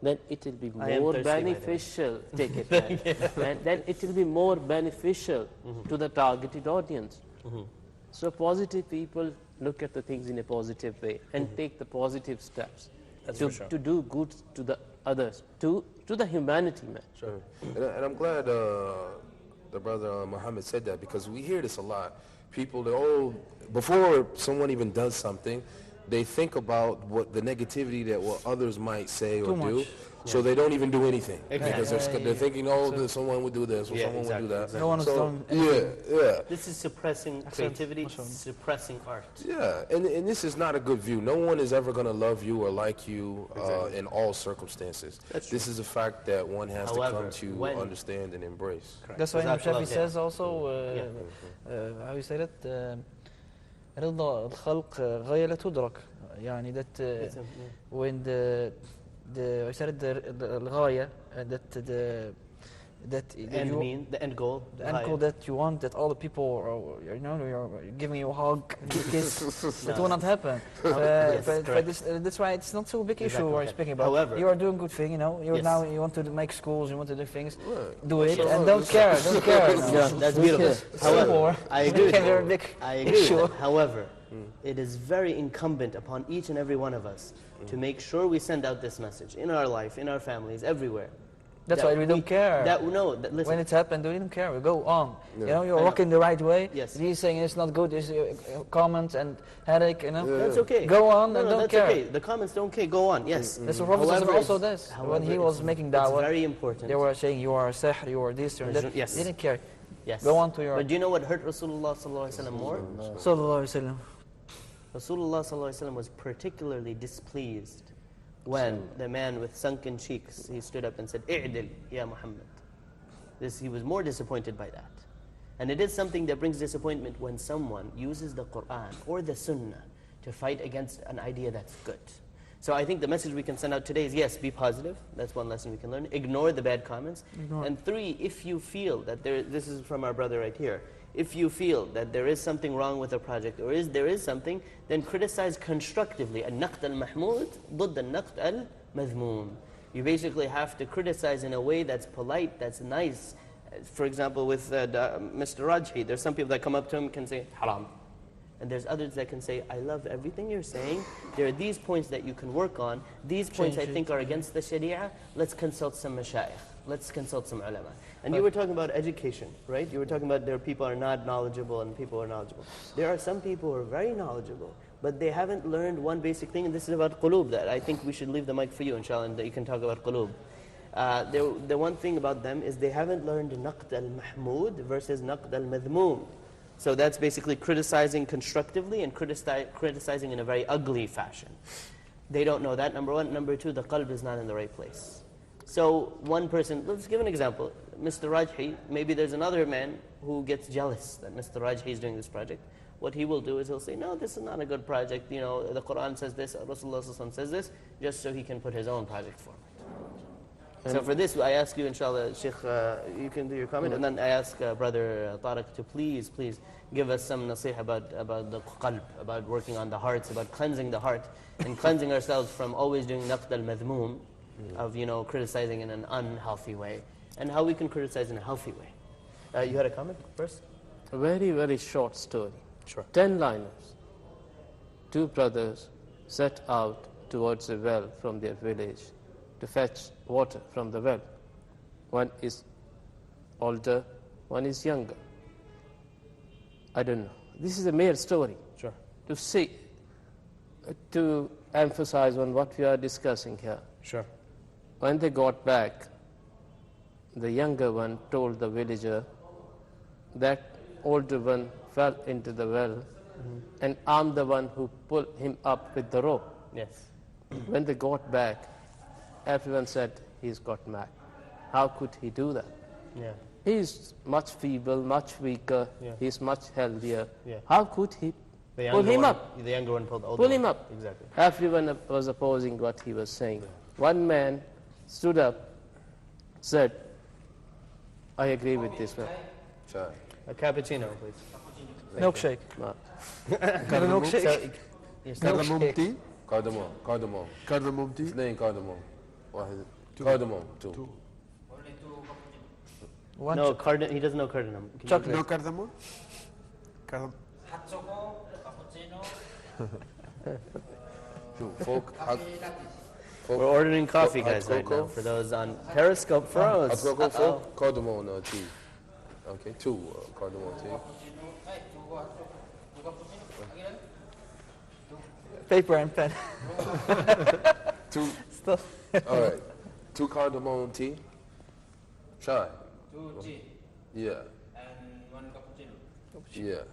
then it will be I am more thirsty, my dear. beneficial. Take it, man. And then it will be more beneficial to the targeted audience. So positive people look at the things in a positive way and take the positive steps That's to, for sure. to do good to the others, to the humanity, man. Sure. And I'm glad the brother Muhammad said that, because we hear this a lot. People, before someone even does something, they think about what the negativity that what others might say or Too do, much. so they don't even do anything. Exactly. Because they're thinking, someone would do this, or Yeah, someone would do that. exactly. No one has So, done yeah. This is suppressing creativity, suppressing art. Yeah, and this is not a good view. No one is ever going to love you or like you in all circumstances. This is a fact that one has However, to come to when- understand and embrace. That's why Imam Jazakallah Shafi khair. says also, how you say it, رضا الخلق غاية لا تدرك. يعني that when the I said the الغاية that The end mean, the end goal. the end goal that you want, that all the people are, you're giving you a hug, a kiss, that will not happen. That's why it's not so big issue Exactly, we're okay. speaking about. However- you are doing good thing, you Yes. now you want to make schools, you want to do things, Right. do it, So, and don't care. Yeah, That's beautiful. However, I agree with very you. big I agree with issue. that. However, it is very incumbent upon each and every one of us to make sure we send out this message in our life, in our families, everywhere. That's That why we don't care. Listen, When it's happened, we don't care. We go on. Yeah. You're I know. walking the right way. Yes. He's saying it's not good. It's comments and headache. that's okay. Go on no, and no, don't that's care. okay. The comments don't care. Go on. Yes. That's what Prophet However, also it's- does. When he however, was it's- making it's da'wah, very important. they were saying you are sihr, you are this, you are that. Yes. They didn't care. Yes. Go on to your... But do you know what hurt Rasulullah sallallahu alaihi wasallam more? Sallallahu Alaihi Wasallam. Rasulullah sallallahu alaihi wasallam was particularly displeased when the man with sunken cheeks, he stood up and said, "I'dil, ya Muhammad." He was more disappointed by that. And it is something that brings disappointment when someone uses the Quran or the Sunnah to fight against an idea that's good. So I think the message we can send out today is, yes, be positive. That's one lesson we can learn. Ignore the bad comments. And 3, if you feel that this is from our brother right here, if you feel that there is something wrong with a project, or there is something, then criticize constructively. Al-naqd al-mahmud ضد al-naqd al-madhmoom. You basically have to criticize in a way that's polite, that's nice. For example, with Mr. Rajhi, there's some people that come up to him and can say, haram. And there's others that can say, I love everything you're saying. There are these points that you can work on. These points I think are against the Sharia. Let's consult some mashayikh. Let's consult some ulama. And you were talking about education, right? You were talking about there are people who are not knowledgeable and people who are knowledgeable. There are some people who are very knowledgeable, but they haven't learned one basic thing, and this is about qulub, that I think we should leave the mic for you, inshallah, and that you can talk about qulub. The one thing about them is they haven't learned naqd al-mahmud versus naqd al-madhmoom. So that's basically criticizing constructively and criticizing in a very ugly fashion. They don't know that, number one. Number two, the qalb is not in the right place. So one person, let's give an example. Mr. Rajhi, maybe there's another man who gets jealous that Mr. Rajhi is doing this project. What he will do is he'll say, no, this is not a good project. You know, the Quran says this, Rasulullah says this, just so he can put his own project forward. So for this, I ask you, inshallah, Sheikh, you can do your comment, and then I ask Brother Tariq to please give us some nasih about the qalb, about working on the hearts, about cleansing the heart, and cleansing ourselves from always doing naqd al-madhmoom, of, you know, criticizing in an unhealthy way, and how we can criticize in a healthy way. You had a comment first? A very, very short story. Sure. 10 liners. 2 brothers set out towards a well from their village to fetch water from the well. One is older, one is younger. I don't know. This is a mere story. Sure. To emphasize on what we are discussing here. Sure. When they got back, the younger one told the villager that older one fell into the well, and I'm the one who pulled him up with the rope. Yes. When they got back, everyone said, he's got mad. How could he do that? Yeah. He's much feeble, much weaker, Yeah. he's much healthier. Yeah. How could he The pull younger him one, up? The younger one pulled the older Pull him one. up. Exactly. Everyone was opposing what he was saying. One man stood up, said, I agree with this one. Sure. A cappuccino, please. Milkshake. No. Got a milkshake. Cardamom tea? Cardamom. Cardamom tea? اثنين cardamom. واحد cardamom. 2. One No, he doesn't know cardamom. Can you- chocolate. No cardamom? Cardamom. Hot choco, cappuccino, 2. Folk. Hot We're ordering coffee, Hot guys, right cocoa. now. For those on Periscope Pros. cocoa, folk. Cardamom tea. Okay, 2 cardamom tea. two cappuccino. Again? Paper and pen. 2. Stuff. All right. 2 cardamom tea. Chai. 2 tea Yeah. and 1 cappuccino. Yeah.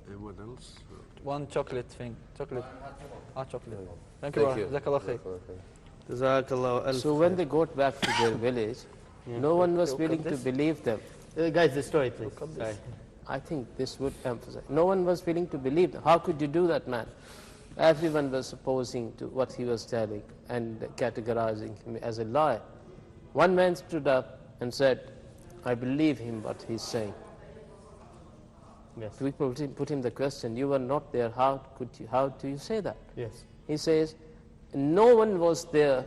And what else? One chocolate thing. Chocolate. Hot choco. Hot chocolate. Thank Thank you. you. Jazakallah khair. Jazakallah alf. So when they got back to their village, no one was Look at willing to this. believe them. Guys, the story, please. Sorry. I think this would emphasize. No one was willing to believe them. How could you do that, man? Everyone was opposing to what he was telling and categorizing him as a liar. One man stood up and said, I believe him what he's saying. Yes. We put him the question, you were not there, how do you say that? Yes. He says, no one was there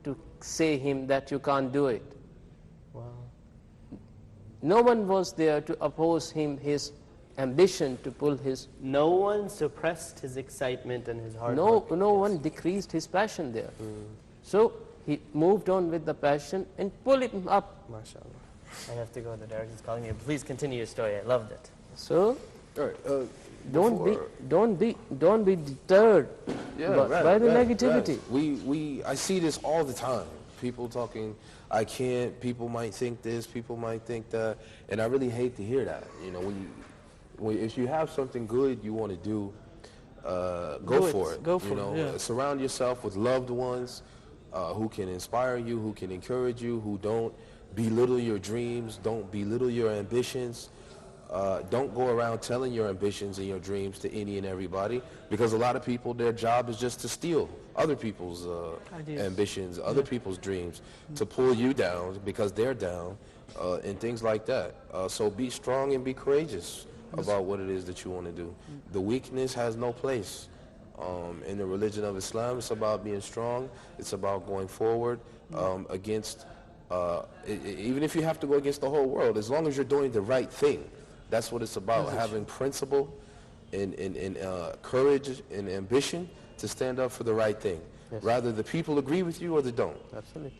to say him that you can't do it. Wow. No one was there to oppose him, his ambition to pull his... No one suppressed his excitement and his hard No work. one decreased his passion there. So he moved on with the passion and pulled him up. MashaAllah. I have to go. The director's calling me. Please continue your story. I loved it. So All right. don't be deterred by the negativity. Right. I see this all the time. People talking. I can't, people might think this, people might think that, and I really hate to hear that. You know, if you have something good you want to do, go for it. Go for you know, it, yeah. Surround yourself with loved ones who can inspire you, who can encourage you, who don't belittle your dreams, don't belittle your ambitions. Don't go around telling your ambitions and your dreams to any and everybody, because a lot of people, their job is just to steal other people's ambitions, other people's dreams, to pull you down because they're down, and things like that. So be strong and be courageous about what it is that you want to do. The weakness has no place. In the religion of Islam, it's about being strong. It's about going forward against, even if you have to go against the whole world, as long as you're doing the right thing. That's what it's about, having principle and courage and ambition to stand up for the right thing. Yes. Rather the people agree with you or they don't. Absolutely.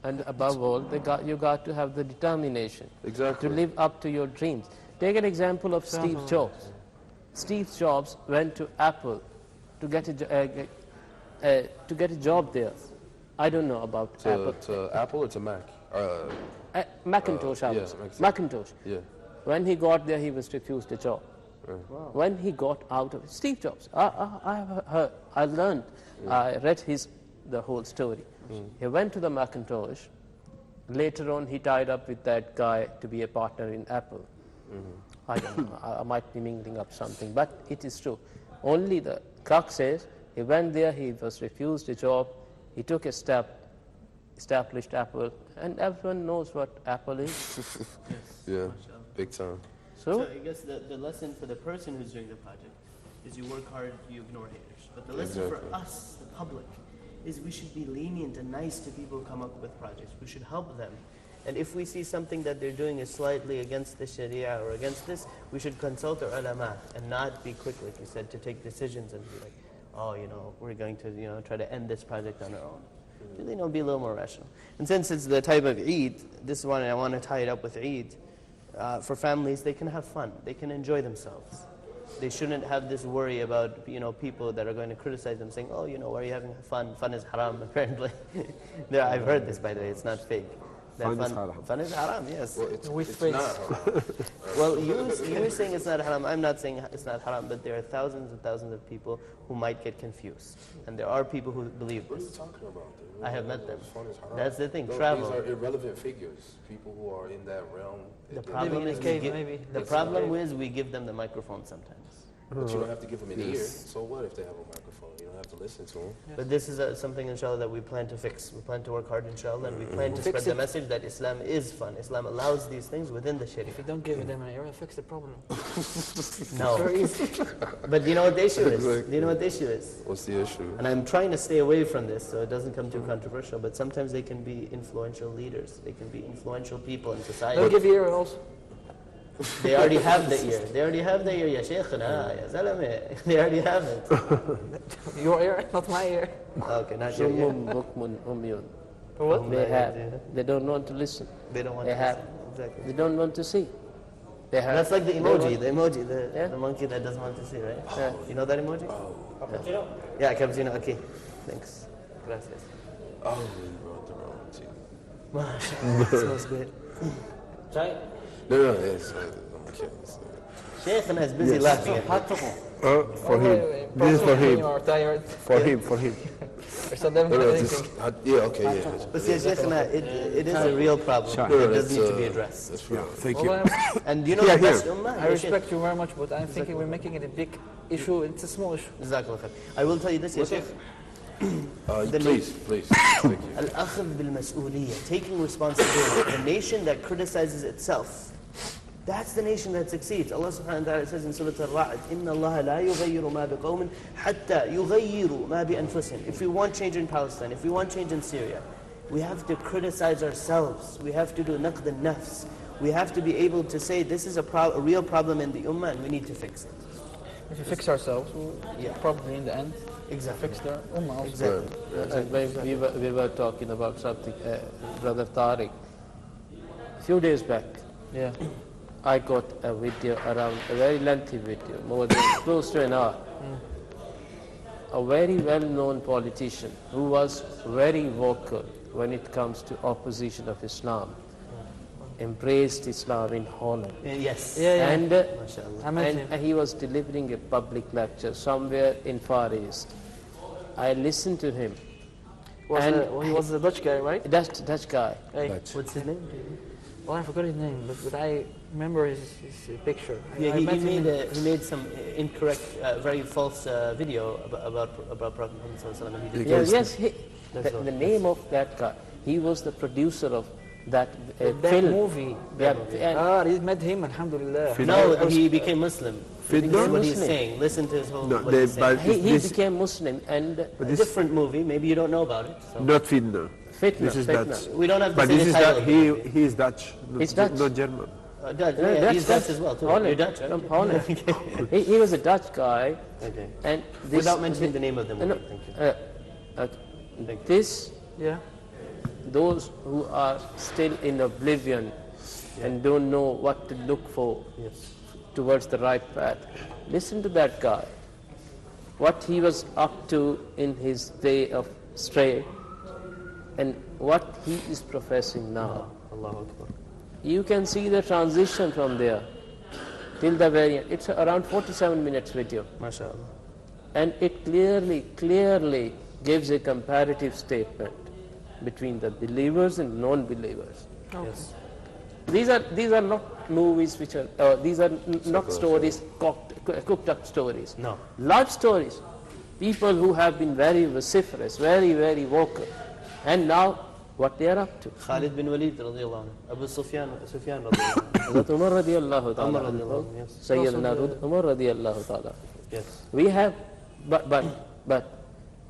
And above all, you got to have the determination Exactly. to live up to your dreams. Take an example of Steve Jobs. Steve Jobs went to Apple to get a job there. I don't know about Apple. To Apple or to Mac? Macintosh, I yeah, was. Macintosh. Macintosh. Yeah. When he got there, he was refused a job. Wow. When he got out of it, Steve Jobs, I have heard, I learned, I read the whole story. He went to the Macintosh. Later on, he tied up with that guy to be a partner in Apple. I don't know, I might be mingling up something, but it is true. Only the crux is, he went there, he was refused a job, he took a step, established Apple, and everyone knows what Apple is. Yeah, big time. So I guess the lesson for the person who's doing the project is you work hard, you ignore haters. But the lesson for us, the public, is we should be lenient and nice to people who come up with projects. We should help them. And if we see something that they're doing is slightly against the Sharia or against this, we should consult our ulama and not be quick, like you said, to take decisions and be like, oh, we're going to, try to end this project on our own. Really, be a little more rational. And since it's the type of Eid, this is one I want to tie it up with Eid. For families, they can have fun. They can enjoy themselves. They shouldn't have this worry about, people that are going to criticize them saying, oh, why are you having fun? Fun is haram, apparently. I've heard this, by the way. It's not fake. Fun is haram. Fun is haram, yes. Well, it's Face. not. Well, you're saying it's not haram. I'm not saying it's not haram, but there are thousands and thousands of people who might get confused. And there are people who believe What are you this. talking about, dude? I have met them. Fun is haram. That's the thing, Those- travel. These are irrelevant figures. People who are in that realm. The they- problem in a is cave, maybe. the That's problem okay. is we give them the microphone sometimes. But you don't have to give them an ear. So what if they have a microphone? You don't have to listen to them. But this is something, inshallah, that we plan to fix. We plan to work hard, inshallah, and we plan to Fix spread the it. message that Islam is fun. Islam allows these things within the Sharia. If you don't give them an area, fix the problem. No. Very easy. But do you know what the issue is? Do you know what the issue is? What's the issue? And I'm trying to stay away from this so it doesn't come too controversial, but sometimes they can be influential leaders. They can be influential people in society. Don't give ear also. They already have the ear. They already have the ear, ya shaykhana, ya zalame. They already have it. Your ear, not my ear. Okay, not your ear. Summun bukmun umyun. What? They have. They don't want to listen. They don't want They to have. listen. Exactly. They don't want to see. They have. That's like the they emoji, want- Yeah. the monkey that doesn't want to see, right? Yeah. You know that emoji? Cappuccino? Yeah, cappuccino. Okay, thanks. Gracias. Oh, we brought the wrong tea. MashaAllah, smells good. Chai? No, it's, I'm kidding. Shaykhana is busy laughing at me. Hot choco? For him. This is for You him. are tired. For him. For him. Or so them No, no, anything. yeah, okay, yeah. But see, Shaykhana, it is a real problem. Sure. It does need to be addressed. That's Yeah, right. thank you. Well, And you know Here, the best here. ummah? I respect you very much, but I'm thinking we're making it a big issue. It's a small issue. Jazakallah khair. I will tell you this, ya Shaykh. The Please, thank you. Al-akhd bil-mas'uliyya, taking responsibility. A nation that criticizes itself, that's the nation that succeeds. Allah subhanahu wa ta'ala says in Surah Al-Ra'd, إِنَّ اللَّهَ لَا يُغَيِّرُ مَا بِقَوْمٍ حَتَّى يُغَيِّرُوا مَا بِأَنفُسِهِمْ. If we want change in Palestine, if we want change in Syria, we have to criticize ourselves. We have to do naqd al-nafs. We have to be able to say this is a real problem in the ummah and we need to fix it. If we fix ourselves, we'll Yeah. probably in the end Exactly. fix the ummah also. Exactly. We were talking about something, Brother Tariq. A few days back, Yeah. I got a video around, a very lengthy video, more than close to an hour. A very well-known politician who was very vocal, when it comes to opposition of Islam, embraced Islam in Holland. Yes. Yeah. And, MashaAllah. I met and him. he was delivering a public lecture somewhere in Far East. I listened to him. He was a Dutch guy, right? Dutch guy. Hey. Dutch. What's his name? Well, I forgot his name, but I remember his picture. Yeah, I he met him. made some incorrect, very false video about Prophet Muhammad Sallallahu Alaihi Wasallam. He did- Yeah, yes, That's the all. name of that guy. He was the producer of that That film. movie. Yeah, and I met him, alhamdulillah. No, he became Muslim. I think that's what he's Muslim. saying. Listen to his whole. No, what he's saying. he this- became Muslim and A different movie. Maybe you don't know about it. So. Not Fitna. fitna. This is fitna. Dutch. We don't have to But say this the is title. that of the movie. he is Dutch. It's Dutch. Not German. Dutch. Yeah, Yeah, Dutch, he's Dutch as well too. Holland. You're Dutch, right? From Holland. he was a Dutch guy, Okay. and this, Without mentioning the name of the movie. no, Thank you. Thank you. this Yeah. those who are still in oblivion and don't know what to look for Yes. towards the right path. Listen to that guy. What he was up to in his day of stray and what he is professing now. Allahu Akbar. You can see the transition from there till the very end. It's around 47 minutes video. MashaAllah. And it clearly gives a comparative statement between the believers and non-believers. Yes. These are not movies which are, these are not stories, cooked up stories. No. Life stories. People who have been very vociferous, very, very vocal. And now, what they are up to. Khalid bin Walid radiallahu anhu. Abu Sufyan radiallahu anhu. Hazrat Umar radiallahu ta'ala. Umar radiallahu anhu, yes. Sayyidina Umar radiallahu ta'ala. Yes. We have, but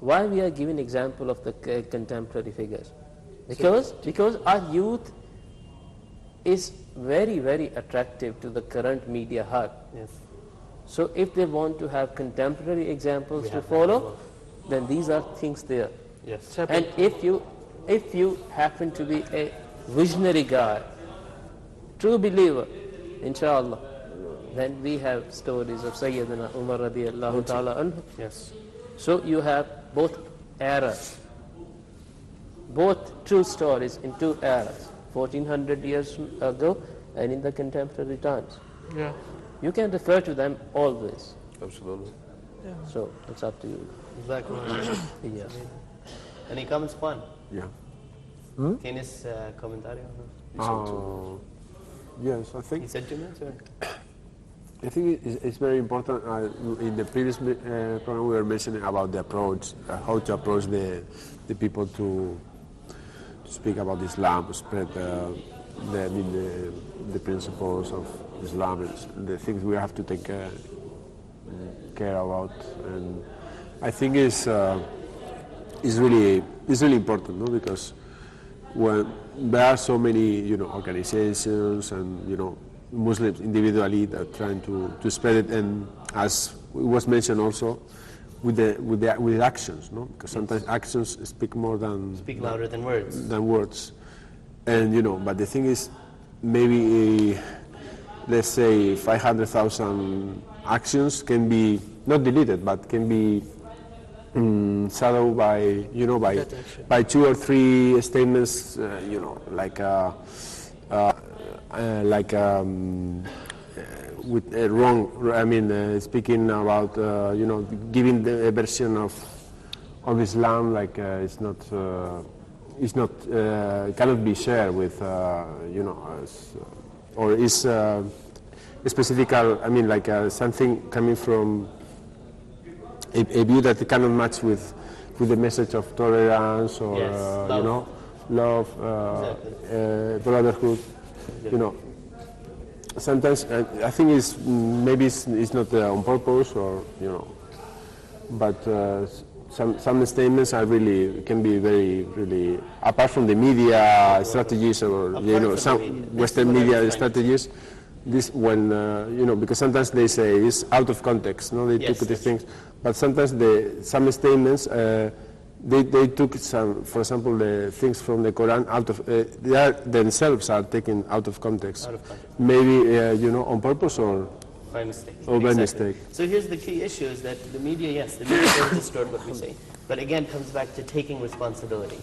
why we are giving example of the contemporary figures? Because our youth is very, very attractive to the current media hub. Yes. So if they want to have contemporary examples We to have that follow, as well. then these are things there. Yes. And if you happen to be a visionary guy, true believer, inshallah, then we have stories of Sayyidina Umar radiallahu ta'ala anhu. Yes. So you have both eras, both true stories in two eras, 1400 years ago and in the contemporary times. Yeah. You can refer to them always. Absolutely. So it's up to you. Jazakumullah. Yeah. Any comments, Juan? Yeah. ¿Tienes comentario? Yes, I think. He said 2 minutes? Or? I think it's very important. In the previous program, we were mentioning about the approach, how to approach the people to speak about Islam, to spread the principles of Islam, and the things we have to take care about. And I think it's really important, no? Because when there are so many organizations and Muslims individually that are trying to spread it, and as it was mentioned also, with actions, no? Because sometimes actions speak more than Speak louder than words. And but the thing is, maybe let's say 500,000 actions can be not deleted, but can be shadowed by 2 or 3 statements, with wrong. I mean, speaking about giving a version of Islam it's not cannot be shared with or is specific. I mean, something coming from a view that cannot match with the message of tolerance or Yes, love. Love, brotherhood. Sometimes I think it's not on purpose, or but some statements are can be very, really, apart from the media strategies or some Western media strategies. This when because sometimes they say it's out of context. No, they took these things, but sometimes some statements. They took some, for example, the things from the Quran out of, they themselves are taken out of context. Maybe, on purpose or By mistake. by Exactly. mistake. So here's the key issue is that the media, yes, the media does distort what we say. But again, it comes back to taking responsibility.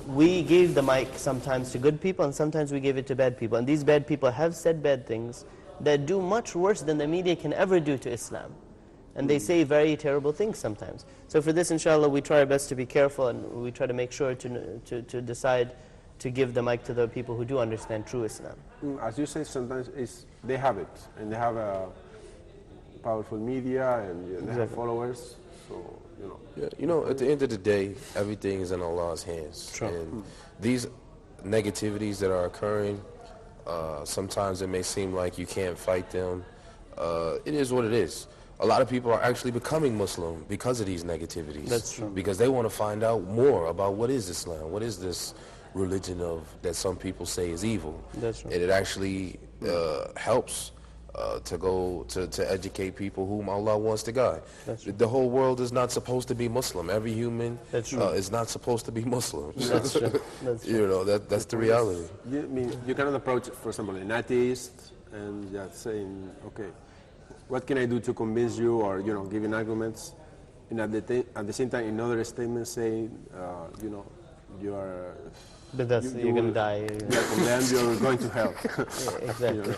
We give the mic sometimes to good people, and sometimes we give it to bad people. And these bad people have said bad things that do much worse than the media can ever do to Islam. And they say very terrible things sometimes. So for this, inshallah, we try our best to be careful, and we try to make sure to decide to give the mic to the people who do understand true Islam. As you say, sometimes they have it, and they have a powerful media, and they have followers. So Yeah, you know, at the end of the day, everything is in Allah's hands. True. And these negativities that are occurring, sometimes it may seem like you can't fight them. It is what it is. A lot of people are actually becoming Muslim because of these negativities. That's true. Because they want to find out more about what is Islam, what is this religion of that some people say is evil. That's true. And it actually helps to go to educate people whom Allah wants to guide. The whole world is not supposed to be Muslim. Every human is not supposed to be Muslim. That's true. That's true. You know, that's the reality. you cannot approach, for example, an atheist and just saying, okay, what can I do to convince you, or giving arguments, and at the same time, in other statements saying, you are. But that's, you're going to die. You are condemned, you're going to hell. Yeah, exactly.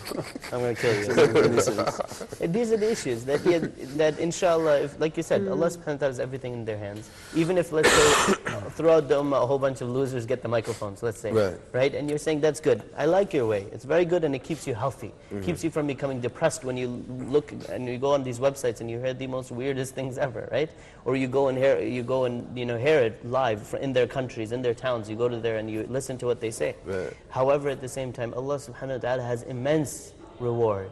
I'm going to kill you. These are the issues that inshallah, if, like you said, Allah subhanahu wa ta'ala has everything in their hands. Even if, let's say, throughout the ummah, a whole bunch of losers get the microphones, let's say. Right? And you're saying, that's good. I like your way. It's very good, and it keeps you healthy. Keeps you from becoming depressed when you look and you go on these websites and you hear the most weirdest things ever, right? Or you go and hear it live in their countries, in their towns. You go to there and you listen to what they say. However, at the same time, Allah subhanahu wa ta'ala has immense reward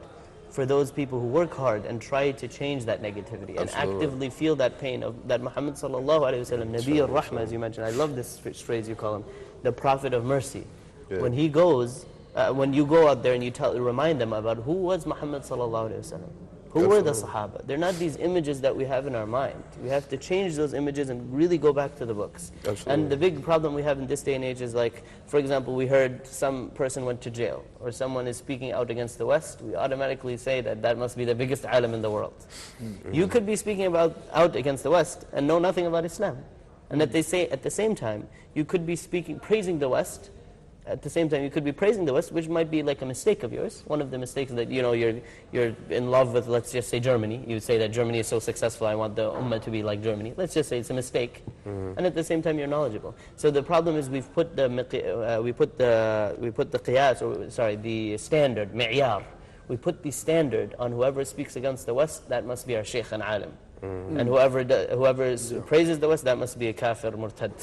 for those people who work hard and try to change that negativity and actively feel that pain of that Muhammad sallallahu alayhi wa sallam, Nabi al-Rahmah, as you mentioned. I love this phrase you call him, the Prophet of Mercy. When he goes, when you go out there and you remind them about who was Muhammad sallallahu alayhi wa sallam, who were the Sahaba. They're not these images that we have in our mind. We have to change those images and really go back to the books. And the big problem we have in this day and age is, like, for example, we heard some person went to jail, or someone is speaking out against the West. We automatically say that must be the biggest alim in the world. You could be speaking out against the West and know nothing about Islam. And that they say at the same time, you could be praising the West. At the same time, you could be praising the West, which might be like a mistake of yours. One of the mistakes that, you're in love with, let's just say, Germany. You say that Germany is so successful, I want the ummah to be like Germany. Let's just say it's a mistake. And at the same time, you're knowledgeable. So the problem is we've put the qiyas, or sorry, the standard, mi'yar. We put the standard on whoever speaks against the West, that must be our shaykh and alim. And whoever praises the West, that must be a kafir, murtad.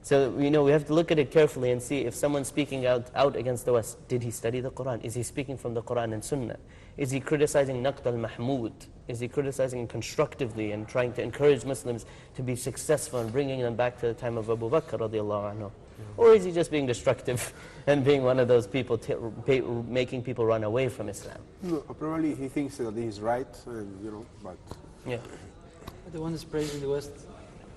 So, we have to look at it carefully and see if someone's speaking out against the West, did he study the Quran? Is he speaking from the Quran and Sunnah? Is he criticizing Naqd al-Mahmud? Is he criticizing constructively and trying to encourage Muslims to be successful and bringing them back to the time of Abu Bakr radiallahu anhu? Or is he just being destructive and being one of those people making people run away from Islam? No, probably he thinks that he's right, and but... Yeah. The one that's praising the West,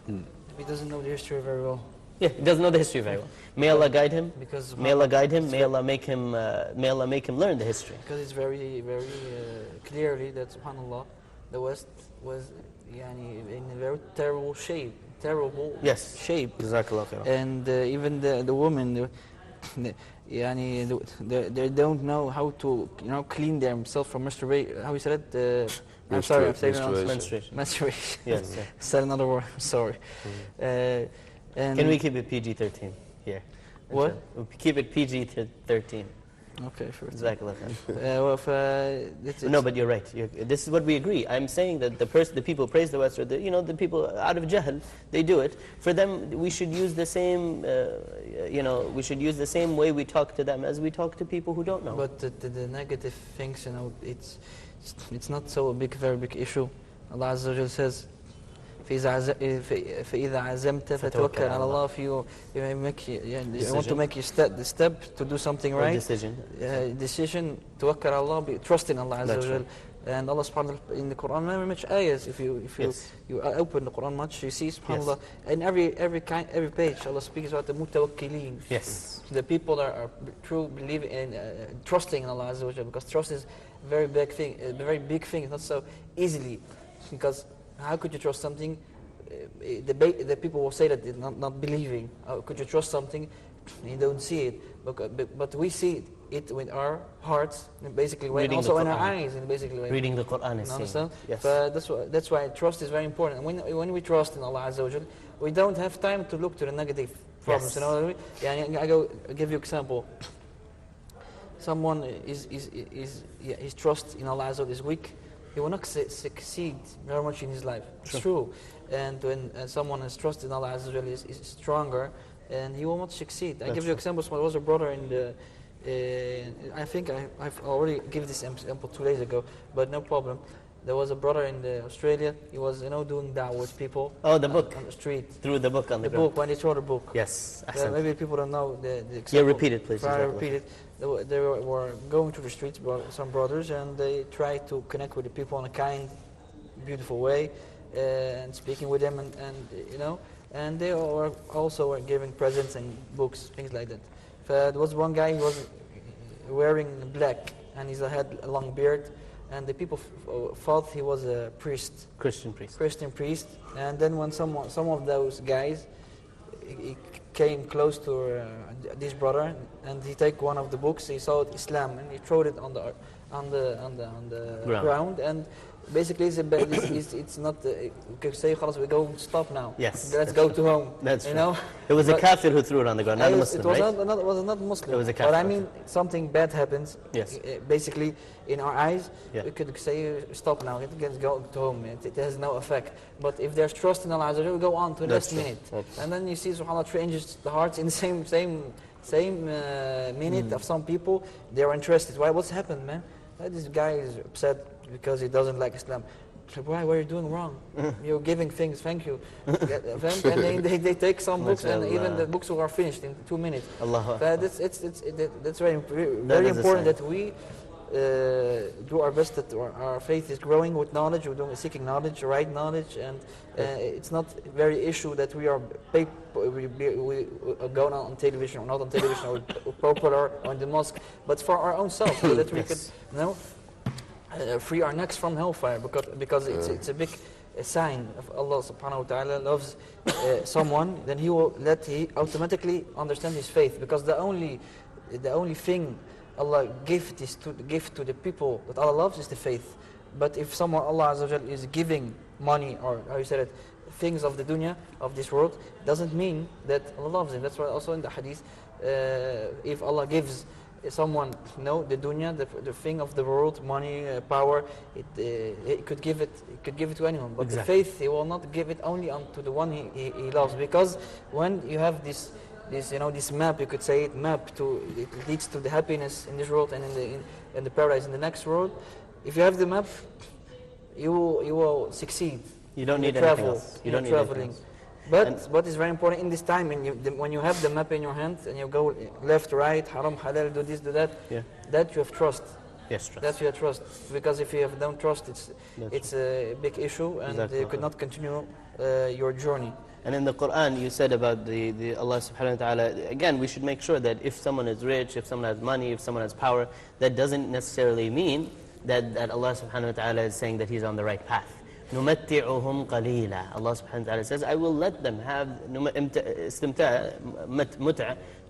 he doesn't know the history very well. Yeah, he doesn't know the history very well. May Allah guide him. Because may Allah guide him. May Allah make him learn the history. Because it's very, very clearly that, subhanallah, the West was in a very terrible shape. Shape. Jazakallah khair. And even the women, they don't know how to clean themselves from menstruation. How you said it? I'm sorry, I'm saying menstruation. Menstruation. Yes. Said another word. I'm sorry. Can we keep it PG-13 here? What? Keep it PG-13. Okay, sure. Jazakallah khair. No, but you're right. This is what we agree. I'm saying that the people who praise the West, or the people out of jahl, they do it. For them, we should use the same, we should use the same way we talk to them as we talk to people who don't know. But the negative things, it's not so very big issue. Allah Azza wa Jalla says, فإذا عزمت فتوكل على الله. If you want to make the step to do something right, decision, توكل على الله, trust in Allah Azza wa Jalla. And Allah subhanahu wa ta'ala in the Quran, very much ayahs. If you open the Quran much, you see subhanallah, and every page Allah speaks about the mutawakkilin. Yes. The people that are true believe in trusting in Allah Azza wa Jalla, because trust is a very big thing. It's not so easily, because how could you trust something the people will say that they're not believing. Could you trust something? You don't see it, but we see it with our hearts, basically, Reading also the in our Quran. eyes, and basically. Reading the Quran is You saying. understand? Yes. That's why trust is very important. And when we trust in Allah Azza wa Jal, we don't have time to look to the negative problems. Yes. You know what I mean? Yeah, I give you example. Someone his trust in Allah Azza wa Jal is weak. He will not succeed very much in his life. It's true. And when someone has trust in Allah Azza wa Jal is stronger, and he will not succeed. I give you examples. There was a brother in the. I think I've already given this example 2 days ago, but no problem. There was a brother in Australia. He was, doing da'wah with people. Oh, the book. On the street. Through the book on the The ground. book, when they throw the book. Yes. Maybe people don't know the example. Yeah, repeat it, please. Try to Exactly. repeat it. They were going through the streets, some brothers, and they tried to connect with the people in a kind, beautiful way, and speaking with them, and they were giving presents and books, things like that. There was one guy, he was wearing black, and he had a long beard, and the people thought he was a priest, Christian priest. Christian priest. And then when some of those guys he came close to this brother, and he take one of the books, he saw Islam, and he threw it on the ground, and basically it's not you can say خلاص, we go stop now. Yes. Let's go to home. That's you true. know. It was a But- kafir who threw it on the ground, not a it Muslim, was right? not, was not Muslim. It was a But I kafir. mean, something bad happens. Yes. Basically, in our eyes, Yeah. we could say, stop now, let's go to home. It has no effect. But if there's trust in Allah, we go on to the That's next true. minute. That's true. And then you see, subhanAllah, changes the hearts in the same minute of some people. They're interested. What's happened, man? This guy is upset because he doesn't like Islam. Why? What are you doing wrong? You're giving things, thank you. And they take some books, and even the books are finished in 2 minutes. Allah. That's very is a important sign. that we do our best, that our faith is growing with knowledge. We're seeking knowledge, right knowledge, and it's not very issue that we are we going on television or not on television or popular or in the mosque, but for our own self, so that we could free our necks from hellfire, because it's a big sign of Allah subhanahu wa ta'ala loves someone, then he automatically understand his faith, because the only thing Allah gift to the people that Allah loves is the faith. But if someone, Allah Azza wa Jal, is giving money, or how you said it, things of the dunya, of this world, doesn't mean that Allah loves him. That's why also in the hadith, if Allah gives someone, the dunya, the thing of the world, money, power, it could give it to anyone. But Exactly. the faith, He will not give it only to the one He loves. Because when you have this map, you could say it leads to the happiness in this world and in the paradise in the next world. If you have the map, you will succeed. You don't in need your anything travel, else. in You your don't need anything traveling. else. But what is very important in this time, when you have the map in your hand and you go left, right, haram, halal, do this, do that, Yeah. that you have trust. Yes, trust. That's your trust. Because if you don't trust, it's a big issue, and Exactly. you could not continue your journey. And in the Quran, you said about the Allah subhanahu wa ta'ala, again, we should make sure that if someone is rich, if someone has money, if someone has power, that doesn't necessarily mean that Allah subhanahu wa ta'ala is saying that he's on the right path. نُمَتِّعُهُمْ قَلِيلًا. Allah subhanahu wa ta'ala says, I will let them have mut'a,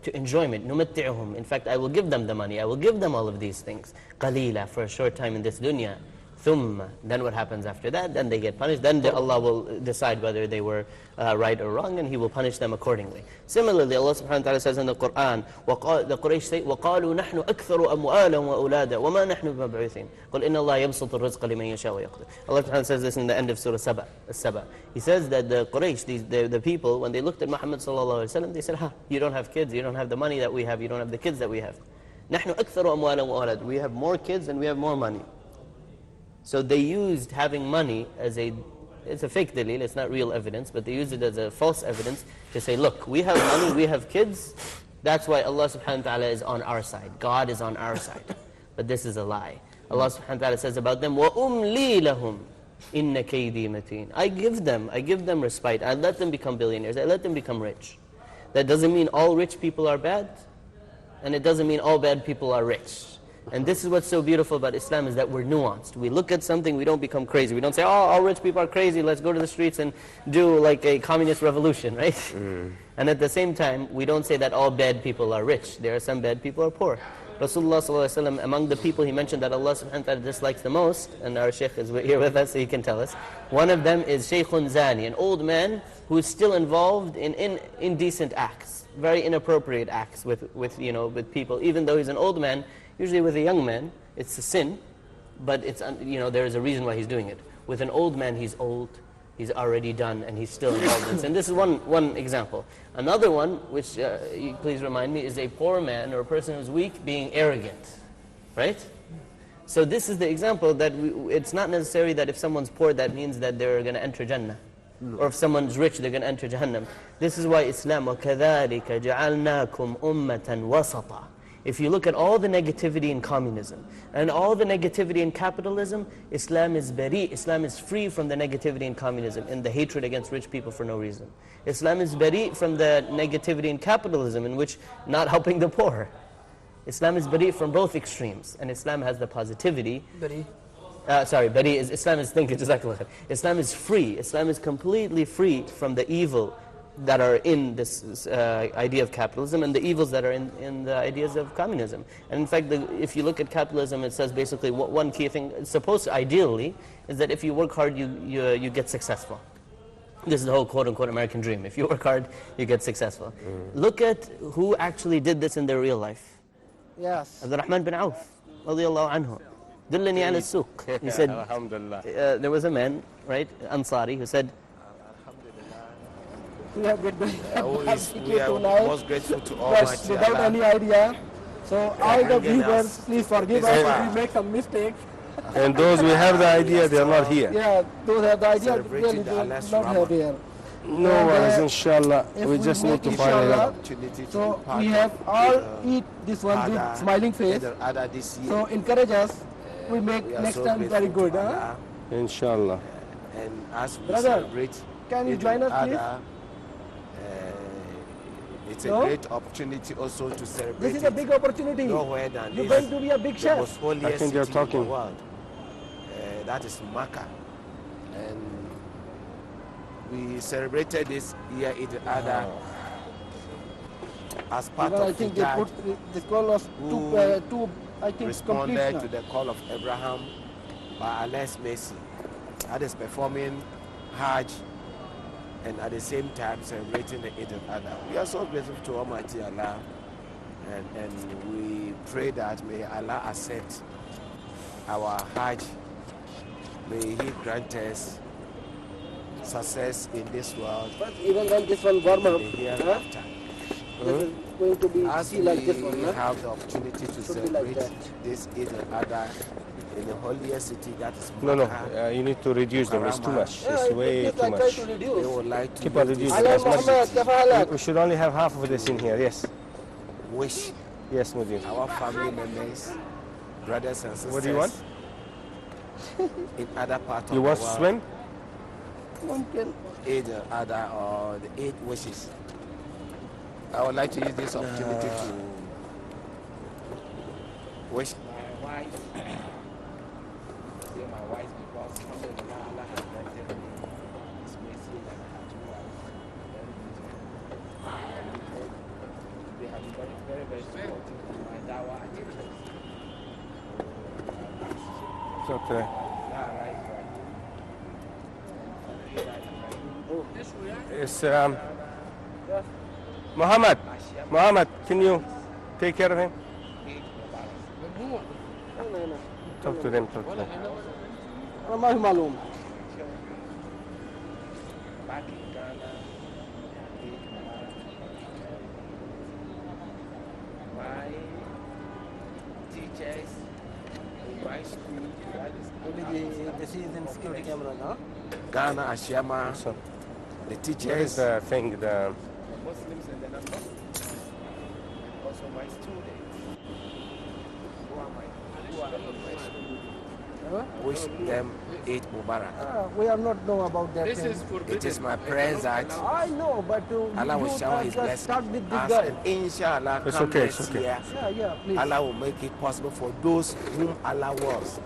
to enjoyment. نُمَتِّعُهُمْ. In fact, I will give them the money, I will give them all of these things. قَلِيلًا, for a short time in this dunya. ثُمَّ, then what happens after that? Then they get punished. Then Allah will decide whether they were right or wrong, and He will punish them accordingly. Similarly, Allah subhanahu wa ta'ala says in the Quran, the Quraysh say, وَقَالُوا نَحْنُ أَكْثَرُ أَمْوَالًا وَأَوْلَادًا وَمَا نَحْنُ بِمَبْعُوثِينَ قُلْ إِنَّ اللَّهَ يَبْسُطُ الرِّزْقَ لِمَنْ يَشَاءُ وَيَقْدِرُ. Allah subhanahu wa ta'ala says this in the end of Surah As-Saba. He says that the Quraysh, the people, when they looked at Muhammad sallallahu alaihi wasallam, they said, you don't have kids, you don't have the money that we have, you don't have the kids that we have. نَحْنُ أَكْثَرُ أَمْوَالًا وَأَوْلَادًا. We have more kids and we have more money. So they used having money as it's a fake dalil, it's not real evidence, but they used it as a false evidence to say, look, we have money, we have kids, that's why Allah subhanahu wa ta'ala is on our side. God is on our side. But this is a lie. Allah subhanahu wa ta'ala says about them, وَأُمْلِي لَهُمْ إِنَّ كَيْدِي مَتِينٌ. I give them respite. I let them become billionaires. I let them become rich. That doesn't mean all rich people are bad, and it doesn't mean all bad people are rich. And this is what's so beautiful about Islam, is that we're nuanced. We look at something, we don't become crazy. We don't say, oh, all rich people are crazy, let's go to the streets and do like a communist revolution, right? And at the same time, we don't say that all bad people are rich. There are some bad people who are poor. Rasulullah sallallahu alaihi wasallam, among the people he mentioned that Allah subhanahu wa ta'ala dislikes the most, and our Shaykh is here with us so he can tell us, one of them is Shaykhun Zani, an old man who is still involved in indecent acts, very inappropriate acts with people. Even though he's an old man, usually with a young man, it's a sin, but it's there is a reason why he's doing it. With an old man, he's old, he's already done, and he's still involved in sin. This is one example. Another one, which you please remind me, is a poor man or a person who's weak being arrogant, right? So this is the example that it's not necessary that if someone's poor, that means that they're going to enter Jannah. Or if someone's rich, they're going to enter Jahannam. This is why Islam, وَكَذَلِكَ جَعَلْنَاكُمْ أُمَّةً وَسَطًا. If you look at all the negativity in communism and all the negativity in capitalism, Islam is bari, Islam is free from the negativity in communism and the hatred against rich people for no reason. Islam is bari from the negativity in capitalism, in which not helping the poor. Islam is bari from both extremes, and Islam has the positivity. Bari. Bari is, Islam is, thank you, Jazakallah khair. Islam is free, Islam is completely free from the evil that are in this idea of capitalism and the evils that are in the ideas of communism. And in fact, if you look at capitalism, it says basically one key thing, it's supposed to, ideally, is that if you work hard, you get successful. This is the whole quote-unquote American dream. If you work hard, you get successful. Look at who actually did this in their real life. Yes. Abdurrahman bin Auf, radiyallahu anhu. Dullani ala suq. He said, there was a man, right, Ansari, who said, we have been We are most grateful to Almighty without Allah. any idea. So all the viewers, please forgive us if we make some mistakes. And those we have the idea, they are not here. Yeah, those have the idea, Celebrating really the do Allah's not have Ramadan. here. No worries, inshallah. If We just need to make find it inshallah, out. Opportunity to So be part we of, have all eat this one with smiling face. Other this year. So encourage us. We make We are next so time very grateful good. to Huh? Allah. Inshallah. And as we Brother, celebrate can you Eid join us, al-Adha, please? it's a No? great opportunity also to celebrate This is a it big opportunity. nowhere than You're this, going to be a big the chef. most holiest I think they're city in the talking. world. That is Makkah. And we celebrated this year Eid al-Adha as part Even I of think the they Hajj, put the call of two I think responded complete to the call of Abraham by Allah's mercy. That is performing Hajj and at the same time celebrating the Eid al-Adha. We are so grateful to Almighty Allah, and we pray that may Allah accept our Hajj. May He grant us success in this world But even when this one warm and up, the hereafter. this is going to be As see like this we one. Huh? have the opportunity to Should be like celebrate that. this Eid al-Adha in the holiest city, that is No, Makkah, you need to reduce them. It's too much. Yeah, It's way yes, too I try much. to we reduce. would like to Keep on use this reducing as much. Muhammad, كيف حالك؟ We should only have half of this in here, yes. wish Yes, Mudir. our family members, brothers and sisters What do you want? in other parts You of want the to world, swim? ممكن. Eid al-Adha or the 8 wishes. I would like to use this opportunity to wish my wife, say my wife, because alhamdulillah, Allah has granted me His mercy and I have two wives. They have been very, very, very supportive of my dawah activities. It's okay. It's Muhammad, can you take care of him? Talk to them, talk to them. أنا ما في معلوم. Back in Ghana, my teachers in my school, that is The season security camera, huh? Ghana, Ashiyama, So, the what is teachers, the thing? The Muslims and the non-Muslims, and also my students who are in my school. Wish them Eid Mubarak. We are not know about that. This thing. is forbidden. It is my prayer that I know, but Allah will you shower His just blessing start with this us, guy. and inshallah, It's come okay, next it's okay. year, Yeah, please. Allah will make it possible for those whom Allah loves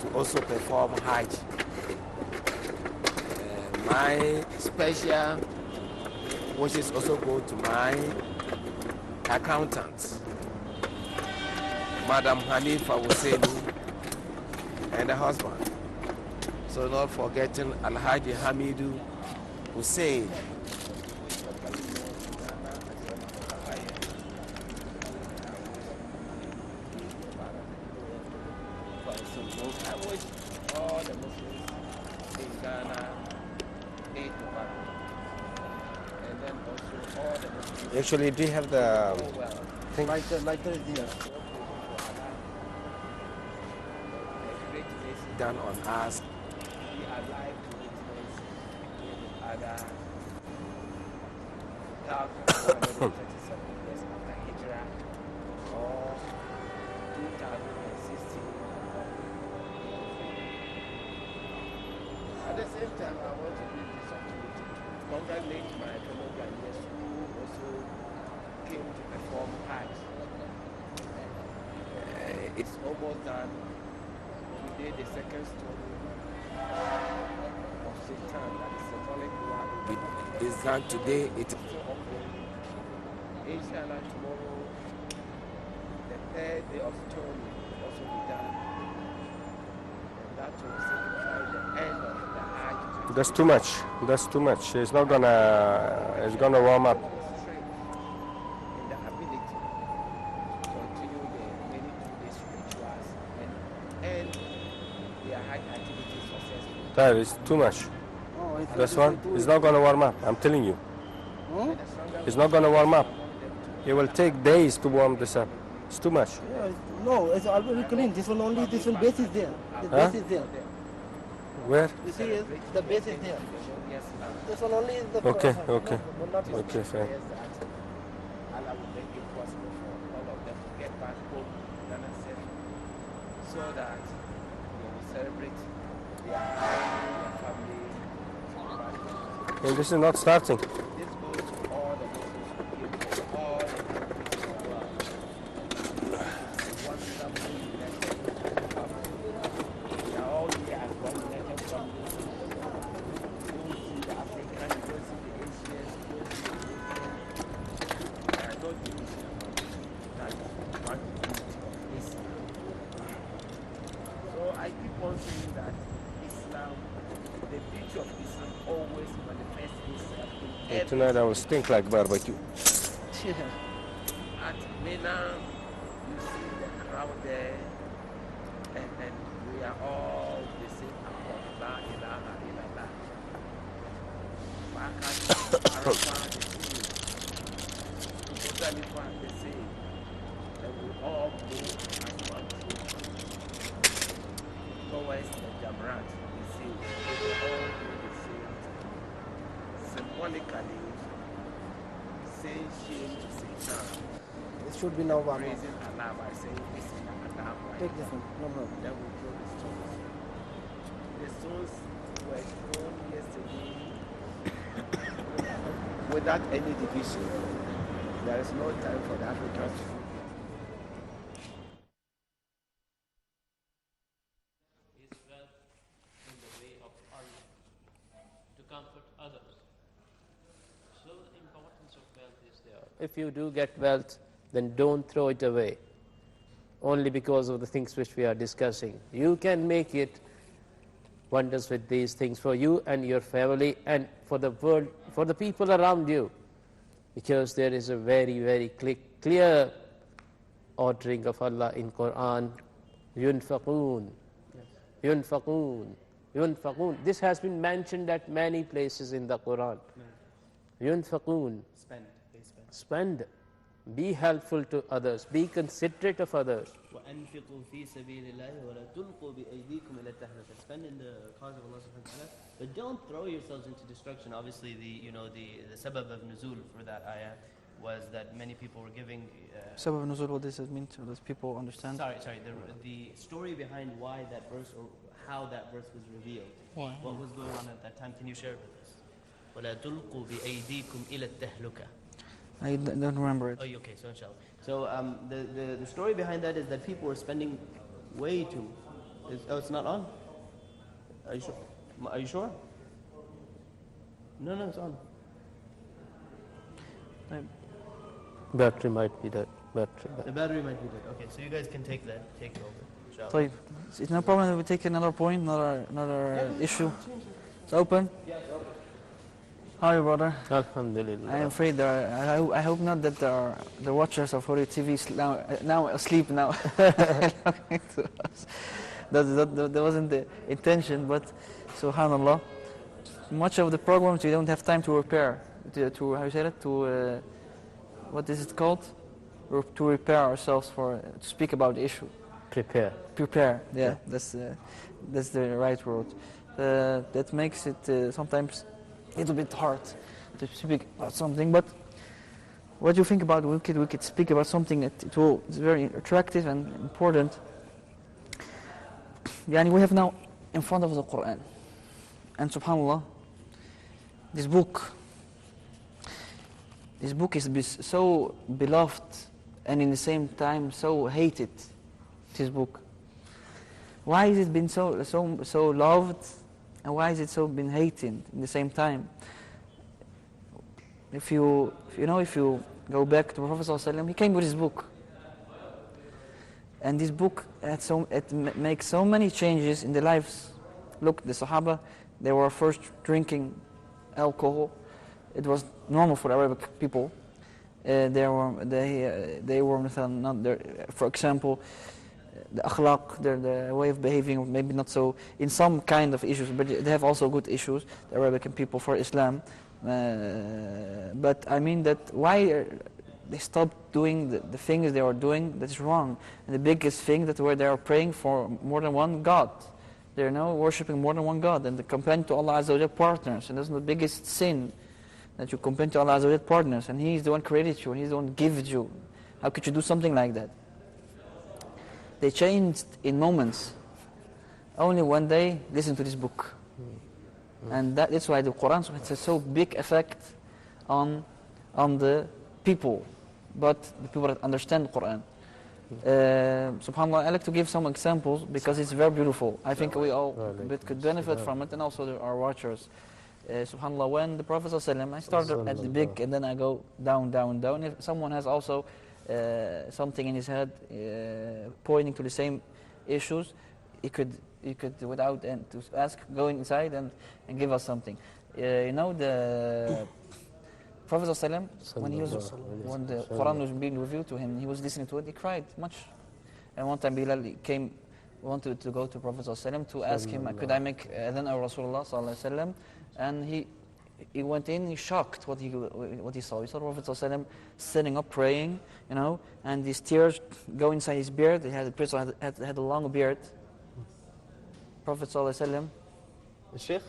to also perform Hajj. My special wishes also go to my accountant, Madam Hanifa Husseini, and the husband. So not forgetting Alhaji Hamidu Hussein. I wish all the Muslims in Ghana Eid Mubarak. And then also all the Muslims Actually, do you have the thing? Lighter is here. great things done on us. We are alive to witness other 1,137 years after Hijrah or 2016. At the same time, I want to use this opportunity to congratulate my fellow Ghanaians who also came to perform Hajj. It's almost done. Today, the second story of Satan, that is symbolic one, is done today. It is still ongoing. Inshallah, tomorrow, the third day of stoning will also be done. And that will signify the end of the Hajj. That's too much. That's too much. It's not gonna. It's gonna warm up. Strength in the ability to continue the many 2 days rituals and end their Hajj activities successfully. That is too much. Oh, it's This one is not gonna warm up. I'm telling you. It's not gonna warm up. It will take days to warm this up. It's too much. No, it's already clean. This one only, this one base is there. The Huh? base is there. Where? You see, the base is there. This one only is the Okay, no, okay. but not this. Okay, fine. Allah will make it possible for all of them to get back home Ghana safely, so that they will celebrate their family. And this is not starting. This goes to all the Muslims who came from all the countries of the world. One family, united family. We are all here as one united family. You don't see the African, you don't see the Asians, you don't see the Europeans. There are no division. That is one unity of Islam. So I keep on saying that Islam, the beauty of Islam always manifests itself in And every tonight I will stink like barbecue. At Mina, you see the crowd there, and we are all the same accord. La ilaha illallah. Arafah, the same. Muzdalifah, the same. And we all move as one team towards the Jamrat, the same. We all do the same thing. Symbolically, saying shame to Satan. It should be now warm up. Praising Allah by saying Bismillah Allah. Take this one. No problem. Then we throw the stones. The stones were thrown yesterday without any division. There is no time for the Africans to Is wealth in the way of Allah to comfort others. So the importance of wealth is there. If you do get wealth, then don't throw it away only because of the things which we are discussing. You can make it wonders with these things for you and your family and for the world, for the people around you, because there is a very, very clear ordering of Allah in Quran. Yunfaqoon, yunfaqoon, yunfaqoon. This has been mentioned at many places in the Quran. Yunfaqoon. Spend, they spend. Spend. Be helpful to others. Be considerate of others. وأنفقوا في سبيل الله ولا تلقوا بأيديكم إلى التهلكة. Spend in the cause of Allah subhanahu wa ta'ala, but don't throw yourselves into destruction. Obviously, the sabab of nuzul for that ayah was that many people were giving. Sabab nuzul, what does it mean to let people understand? Sorry. The story behind why that verse or how that verse was revealed. Why? What was going on at that time? Can you share it with us? وَلَا تُلْقُوا بِأَيْدِيكُمْ إِلَى التَّهْلُكَةِ. I don't remember it. Oh, okay, so inshallah. So the story behind that is that people were spending way too. It's not on? Are you sure? Are you sure? No, it's on. Battery might be dead. The battery might be dead. Okay, so you guys can take it over. Inshallah. طيب. It's no problem if we take another point, another issue. It's open? Yeah, it's open. How are you, brother? Alhamdulillah. I am afraid I hope not that the watchers of Hori TV now asleep now. That wasn't the intention, but subhanallah, much of the programs we don't have time to repair, to how you say it, to what is it called? To repair ourselves to speak about the issue. Prepare. Yeah. That's the right word. That makes it sometimes a little bit hard to speak about something. But what do you think about we could speak about something that is very attractive and important. Yani we have now in front of the Quran, and subhanallah, this book is so beloved and in the same time so hated. This book, why has it been so loved, and why has it so been hated in the same time? If you go back to Prophet ﷺ, he came with his book. And this book makes so many changes in their lives. Look, the Sahaba, they were first drinking alcohol. It was normal for Arabic people. They were not there. For example, the akhlaq, the way of behaving, maybe not so in some kind of issues, but they have also good issues, the Arabic people for Islam. But I mean that why they stopped doing the things they were doing that's wrong. And the biggest thing that where they are praying for more than one God. They're now worshipping more than one God, and they compare to Allah Azza wa Jal partners. And that's the biggest sin, that you compare to Allah Azza wa Jal partners, and He is the one created you, and He's the one gives you. How could you do something like that? They changed in moments, only when they listened to this book. And that's why the Quran has a so big effect on the people, but the people that understand the Quran. SubhanAllah, I like to give some examples because it's very beautiful. I think we all could benefit from it, and also our watchers. SubhanAllah, when the Prophet ﷺ, I started at the big and then I go down. If someone has also something in his head pointing to the same issues, he could without and to ask, go inside and give us something. The Prophet ﷺ, when the Quran was being revealed to him, he was listening to it, he cried much. And one time Bilal wanted to go to Prophet ﷺ to ask him, could I make adhan of Rasulullah ﷺ? And he went in, he shocked what he saw. He saw Prophet ﷺ sitting up praying, and these tears go inside his beard. He had a long beard. Prophet ﷺ, Sheikh?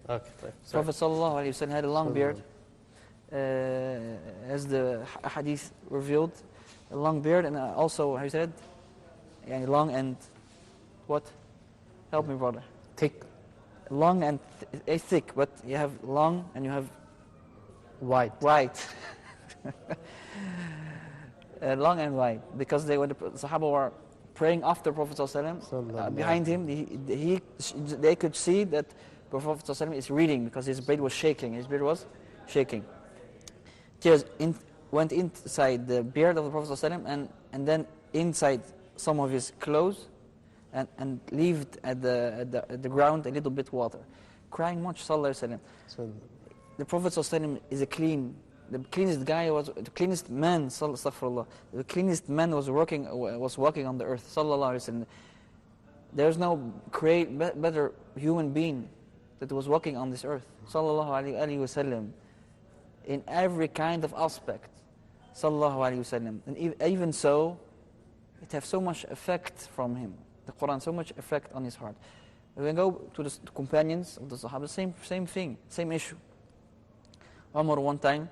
Okay, Prophet ﷺ had a long beard. As the hadith revealed, a long beard, and also, how you said, long and what? Help me, brother. Thick. Long and thick, but you have long and you have White. Long and white, because the Sahaba were praying after Prophet ﷺ. Behind him, they could see that Prophet ﷺ is reading because his beard was shaking. Tears went inside the beard of the Prophet ﷺ and then inside some of his clothes and left at the ground a little bit water. Crying much, sallallahu alaihi wasallam. The Prophet ﷺ is the cleanest man, astaghfirullah. The cleanest man was walking on the earth, sallallahu alaihi wasallam. There's no better human being that was walking on this earth, sallallahu alaihi wasallam. In every kind of aspect, sallallahu alaihi wasallam. And even so, it has so much effect from him. The Quran, so much effect on his heart. When we go to the companions of the Sahaba, same thing, same issue. Umar one time,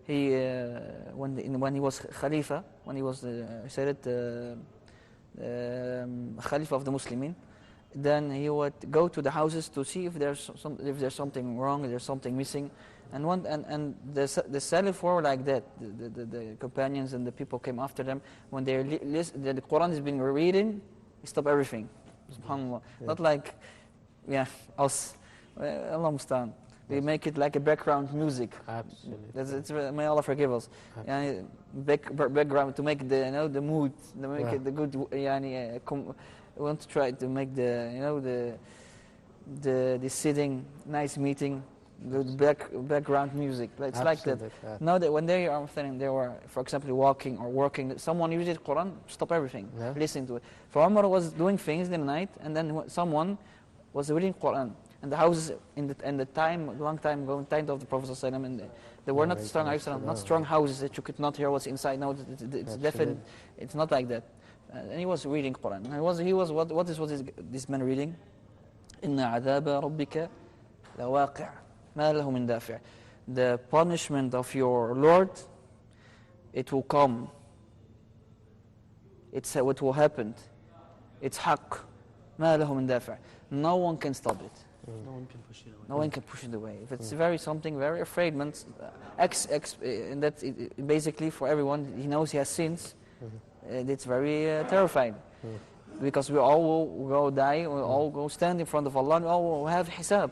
he when he was Khalifa, when he was Khalifa of the Muslimin, then he would go to the houses to see if there's something wrong, if there's something missing, and the Salaf were like that. The companions and the people came after them when the Quran is being reading, they stop everything. Subhanallah. Not like us. Allah Mustaan. We make it like a background music. Absolutely. May Allah forgive us. Background to make the mood, to make it the good. We want to try to make the sitting nice meeting, the background music. It's like that. Now that when they are they were, for example, walking or working, someone uses Quran, stop everything, listen to it. For Umar was doing things in the night, and then someone was reading Quran. And the houses in the long time ago, in the time of the Prophet ﷺ, and they were not strong houses that you could not hear what's inside. No, it's definitely, it's not like that. And he was reading Quran. And what is this man reading? Inna adaba rabbika lawaqi' ma lahu min dafi'. The punishment of your Lord, it will come. It's what will happen. It's haqq. Ma lahu min dafi'. No one can stop it. No one can push it away. No one can push it away. If it's something very afraid, and that basically for everyone, he knows he has sins. It's very terrifying, because we all will die. We all go stand in front of Allah. And we all will have hisab.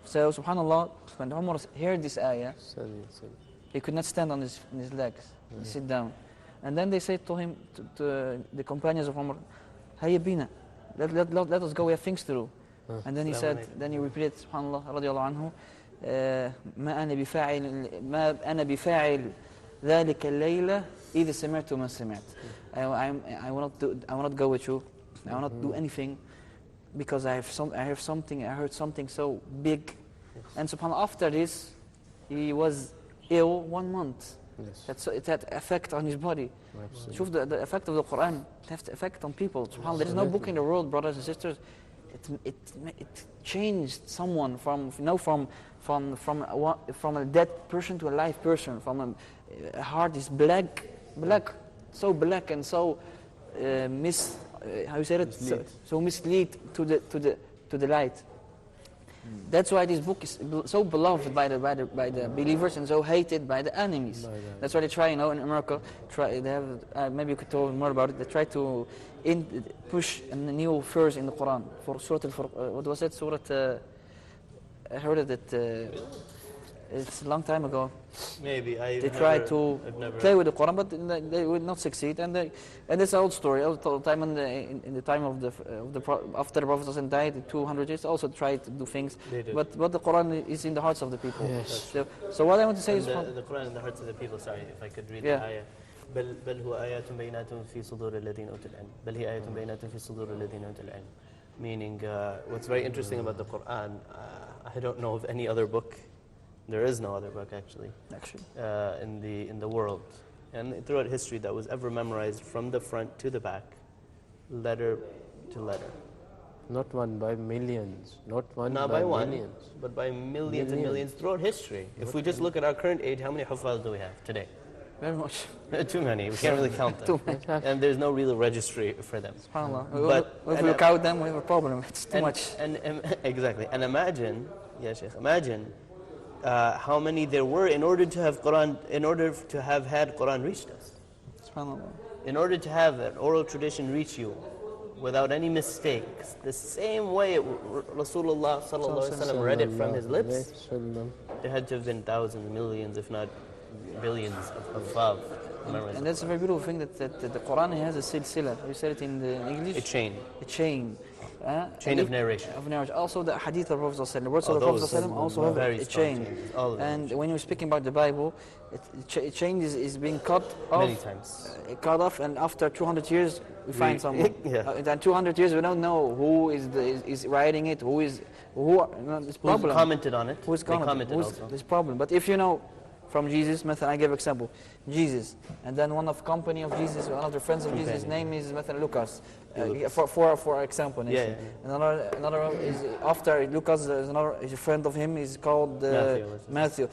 So Subhanallah, when Umar heard this ayah, he could not stand on his legs. Sit down, and then they said to him, to the companions of Umar, Hayya bina, let us go. We have things to do. And then he said, then he repeated, Subhanallah, radiallahu anhu, ما أنا بفاعل ذلك الليلة إذا سمعت ما سمعت. I will not go with you. I will not do anything, because I heard something so big. And subhanallah, after this, he was ill 1 month. It had effect on his body. Shuf, the effect of the Quran, it has effect on people. Subhanallah, there is no book in the world, brothers and sisters. It changed someone from a dead person to a live person. From a heart is black, so black and so so mislead to the light. That's why this book is so beloved by the believers and so hated by the enemies. That's why they try, in America, they have, maybe you could tell more about it, they try to push a new verse in the Quran for Surah what was it? Surah, I heard it, it's a long time ago. Maybe they tried to play with the Quran, but they would not succeed. And it's an old story. All the time in the time of after the Prophet died, 200 years, also tried to do things. But the Quran is in the hearts of the people. Yes. So what I want to say is the Quran in the hearts of the people. Sorry, if I could read the ayah. بل هو آيات بينات في صدور الذين أوتوا العلم بل هي آيات بينات في صدور الذين أوتوا العلم. Meaning, what's very interesting about the Quran, I don't know of any other book. There is no other book actually. In the world and throughout history that was ever memorized from the front to the back, letter to letter. Not one, by millions. Not by one, millions. but by millions and millions throughout history. If we just look at our current age, how many hufaz do we have today? Very much. Too many. We can't really count them. And there's no real registry for them. SubhanAllah. But if we count them, we have a problem. It's too much. Exactly. And imagine, imagine how many there were in order to have had Quran reached us. SubhanAllah. In order to have an oral tradition reach you without any mistakes, the same way Rasulullah sallallahu alaihi wasallam read it from his lips, there had to have been thousands, millions, if not billions of love. And that's a very beautiful thing that the Quran has a silsila. You said it in English? A chain. A chain. Chain of narration. Also the hadith of the Prophet ﷺ, the words of the Prophet ﷺ also have a chain. And when you're speaking about the Bible, a chain is being cut off. Many times. Cut off, and after 200 years, we find someone. Then 200 years, we don't know who is writing it, who's commented on it. Who's commented also. This problem. But if you know, from Jesus, I give example, Jesus, and then one of company of Jesus, one of the friends of Jesus, his name is Lucas, for example. And another is after Lucas, there's another, is a friend of him is called Matthew.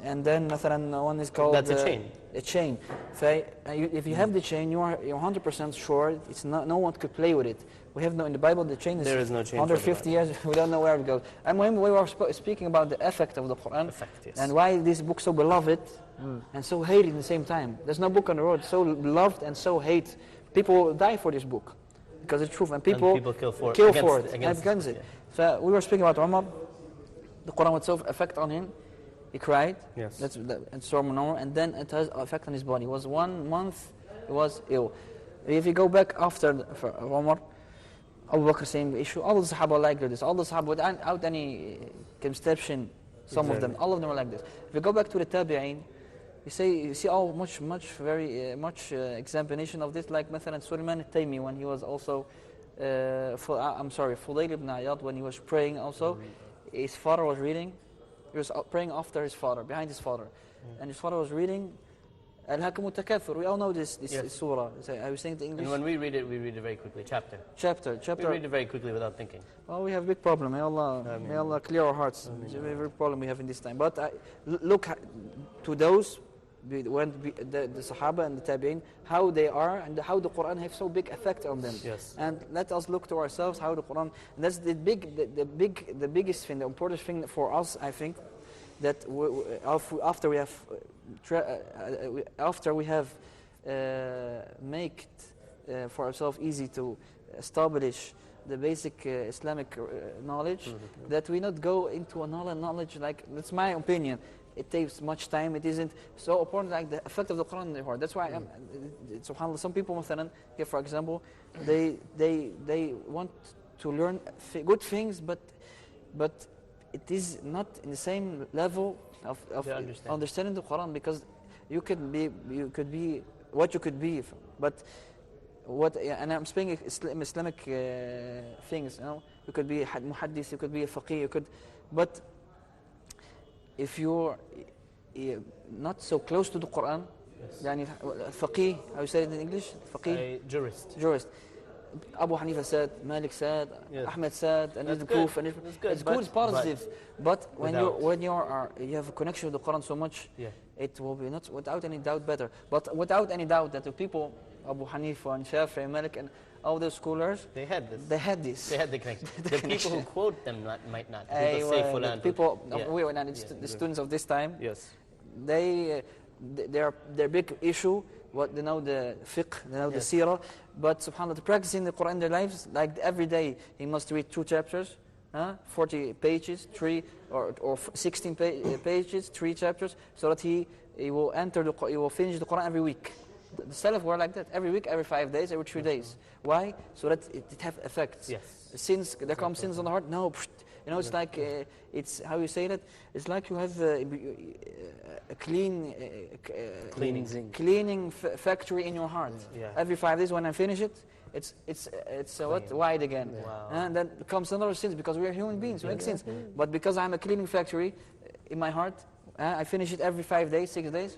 and then مثلا one is called That's a chain. A chain. If you have the chain, you're 100% sure it's not, no one could play with it. We have no, in the Bible the chain is There is no chain for the 150 years. We don't know where it goes. And when we were speaking about the effect of the Quran Effect, yes. and why this book so beloved and so hated at the same time. There's no book on the road so loved and so hate. People die for this book because it's truth, and people kill for it. Against it. So we were speaking about Umar. The Quran would so effect on him. He cried. Yes. And so on, and then it has effect on his body. It was 1 month. He was ill. If you go back after for Umar, Abu Bakr, same issue. All the Sahaba like this. All the Sahaba without any conception. Some of them, all of them are like this. If you go back to the Tabi'een, you see all much examination of this. Like مثلا Sulaiman al-Taymi when he was also, Fudayl ibn Iyad when he was praying also. His father was reading. He was praying after his father, behind his father, and his father was reading. Al-Hakum Takathur. We all know this surah. I was saying the English. And when we read it very quickly, chapter. Chapter. We read it very quickly without thinking. Well, we have a big problem. May Allah clear our hearts. It's a very big problem we have in this time. But look to those, the Sahaba and the Tabi'in, how they are and how the Quran have so big effect on them. Yes. And let us look to ourselves how the Quran. And that's the biggest thing, the important thing for us, I think, that after we have made for ourselves easy to establish the basic Islamic knowledge, that we not go into a knowledge like, that's my opinion, it takes much time, it isn't so important like the effect of the Quran in the heart. That's why subhanAllah, some people here for example, they want to learn good things, but it is not in the same level of understanding the Quran, because you could be what you could be, but and I'm speaking Islamic things, you could be muhaddith, you could be a faqih, but if you're not so close to the Quran, يعني faqih, how you say it in English? Faqih? Jurist. Abu Hanifa said, Malik said, Ahmed said, and it's proof, and it's good, it's positive. But when you have a connection with the Quran so much, it will be not without any doubt better. But without any doubt that the people, Abu Hanifa and Shafi'i and Malik and all those scholars, they had this. They had the connection. The people who quote them might not. People say fulan. The students of this time, yes, their big issue, what they know the fiqh, they know the seerah, but subhanAllah, to practicing the Quran in their lives, like every day he must read 2 chapters, 40 pages, 3 or 16 pages, 3 chapters, so that he will he will finish the Quran every week. The Salaf were like that, every week, every 5 days, every 3 days. Why? So that it have effects. Yes. Sins, there come sins on the heart. No, it's like it's how you say that. It's like you have a cleaning factory in your heart. Every 5 days, when I finish it, it's wide again. Wow. And then comes another sins, because we are human beings, we make sins. But because I'm a cleaning factory in my heart, I finish it every 5 days, 6 days.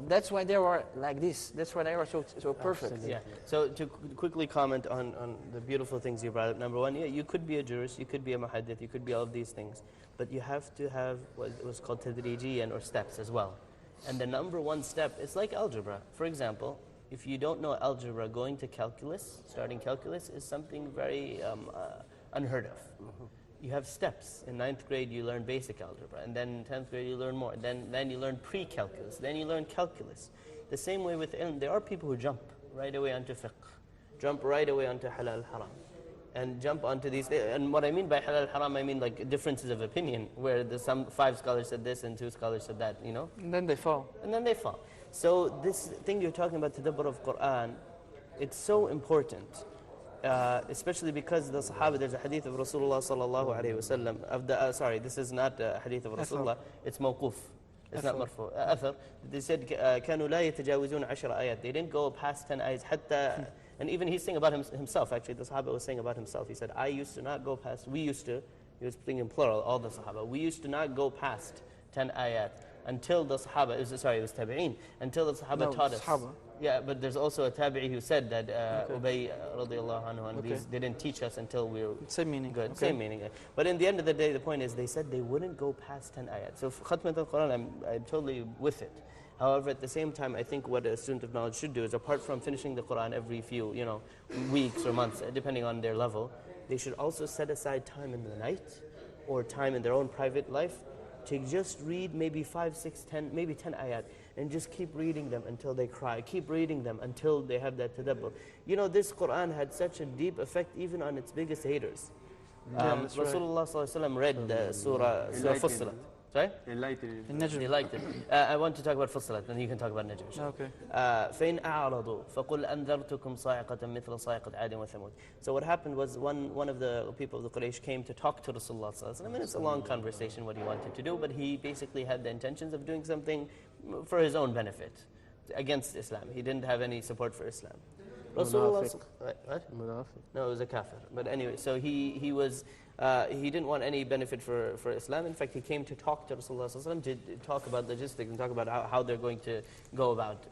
That's why they were like this. That's why they were so perfect. Absolutely. Yeah. So to quickly comment on the beautiful things you brought up. Number one, you could be a jurist, you could be a muhaddith, you could be all of these things, but you have to have what was called tadrijiyan, or steps as well. And the number one step is like algebra. For example, if you don't know algebra, going to calculus, starting calculus, is something very unheard of. You have steps. In 9th grade, you learn basic algebra, and then in 10th grade, you learn more. Then you learn pre-calculus. Then you learn calculus. The same way with ilm, there are people who jump right away onto fiqh, jump right away onto halal haram, and jump onto these. And what I mean by halal haram, I mean like differences of opinion, where some 5 scholars said this and 2 scholars said that. And then they fall. So this thing you're talking about, tadabbur of Quran, it's so important. Especially because the Sahaba, there's a hadith of Rasulullah sallallahu alayhi wa sallam, sorry, this is not a hadith of Rasulullah, it's mawquf, it's not marfu, athar. They said, كانوا لا يتجاوزون 10 آيات. They didn't go past 10 ayats, حتى, and even he's saying about himself, actually, the Sahaba was saying about himself, he said, we used to, he was speaking in plural, all the Sahaba, we used to not go past 10 ayat until the Sahaba, it was Tabi'een, until the Sahaba taught us. Yeah, but there's also a tabi'i who said that Ubay radiallahu anhu, and Okay. these didn't teach us until we were Same meaning. good. Okay. Same meaning. But in the end of the day, the point is they said they wouldn't go past 10 ayat. So Khatmat al-Quran, I'm totally with it. However, at the same time, I think what a student of knowledge should do is, apart from finishing the Quran every few, weeks or months, depending on their level, they should also set aside time in the night or time in their own private life to just read maybe 5, 6, 10, maybe 10 ayat, and just keep reading them until they cry. Keep reading them until they have that tadabbur. This Quran had such a deep effect even on its biggest haters. that's right. Rasulullah sallallahu alaihi wasallam read the Surah Fussilat. Sorry? Enlightened. In Najm. They liked it. I want to talk about Fussilat, then you can talk about Najm. Okay. فَإِنْ أَعْرَضُوا فَقُلْ أَنذَرْتُكُمْ صَاعِقَةً مِثْلَ صَاعِقَةِ عَادٍ وَثَمُودٍ. So what happened was one of the people of the Quraysh came to talk to Rasulullah sallallahu alaihi wasallam. And it's a long conversation what he wanted to do, but he basically had the intentions of doing something for his own benefit against Islam. He didn't have any support for Islam. Rasulullah, what? Munafiq. No, it was a kafir. But anyway, so he didn't want any benefit for Islam. In fact, he came to talk to Rasulullah sallallahu alaihi wasallam to talk about logistics and talk about how they're going to go about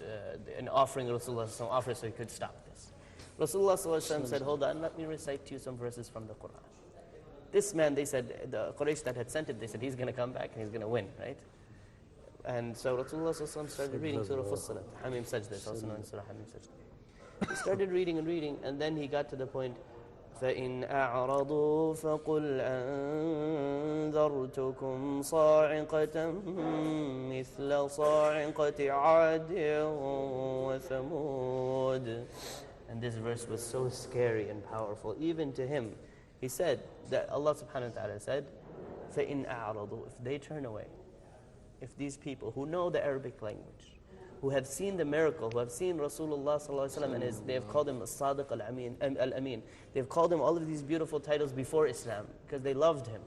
and offering Rasulullah sallallahu alaihi wasallam offer so he could stop this. Rasulullah sallallahu alaihi wasallam said, hold on, let me recite to you some verses from the Quran. This man, they said, the Quraysh that had sent it, they said, he's going to come back and he's going to win, right? And so Rasulullah sallallahu alaihi wasallam started reading Surah Fussilat, Hamim Sajda, it's also known as Surah Hamim Sajda. He started reading, and then he got to the point, فَإِنْ أَعْرَضُوا فَقُلْ أَنذَرْتُكُمْ صَاعِقَةً مِثْلَ صَاعِقَةِ عَادٍ وَثَمُودٍ. And this verse was so scary and powerful, even to him. He said that Allah subhanahu wa ta'ala said, فَإِنْ أَعْرَضُوا, if they turn away, if these people who know the Arabic language, who have seen the miracle, who have seen Rasulullah sallallahu alaihi wasallam, and they have called him as-Sadiq al-Amin. They've called him all of these beautiful titles before Islam because they loved him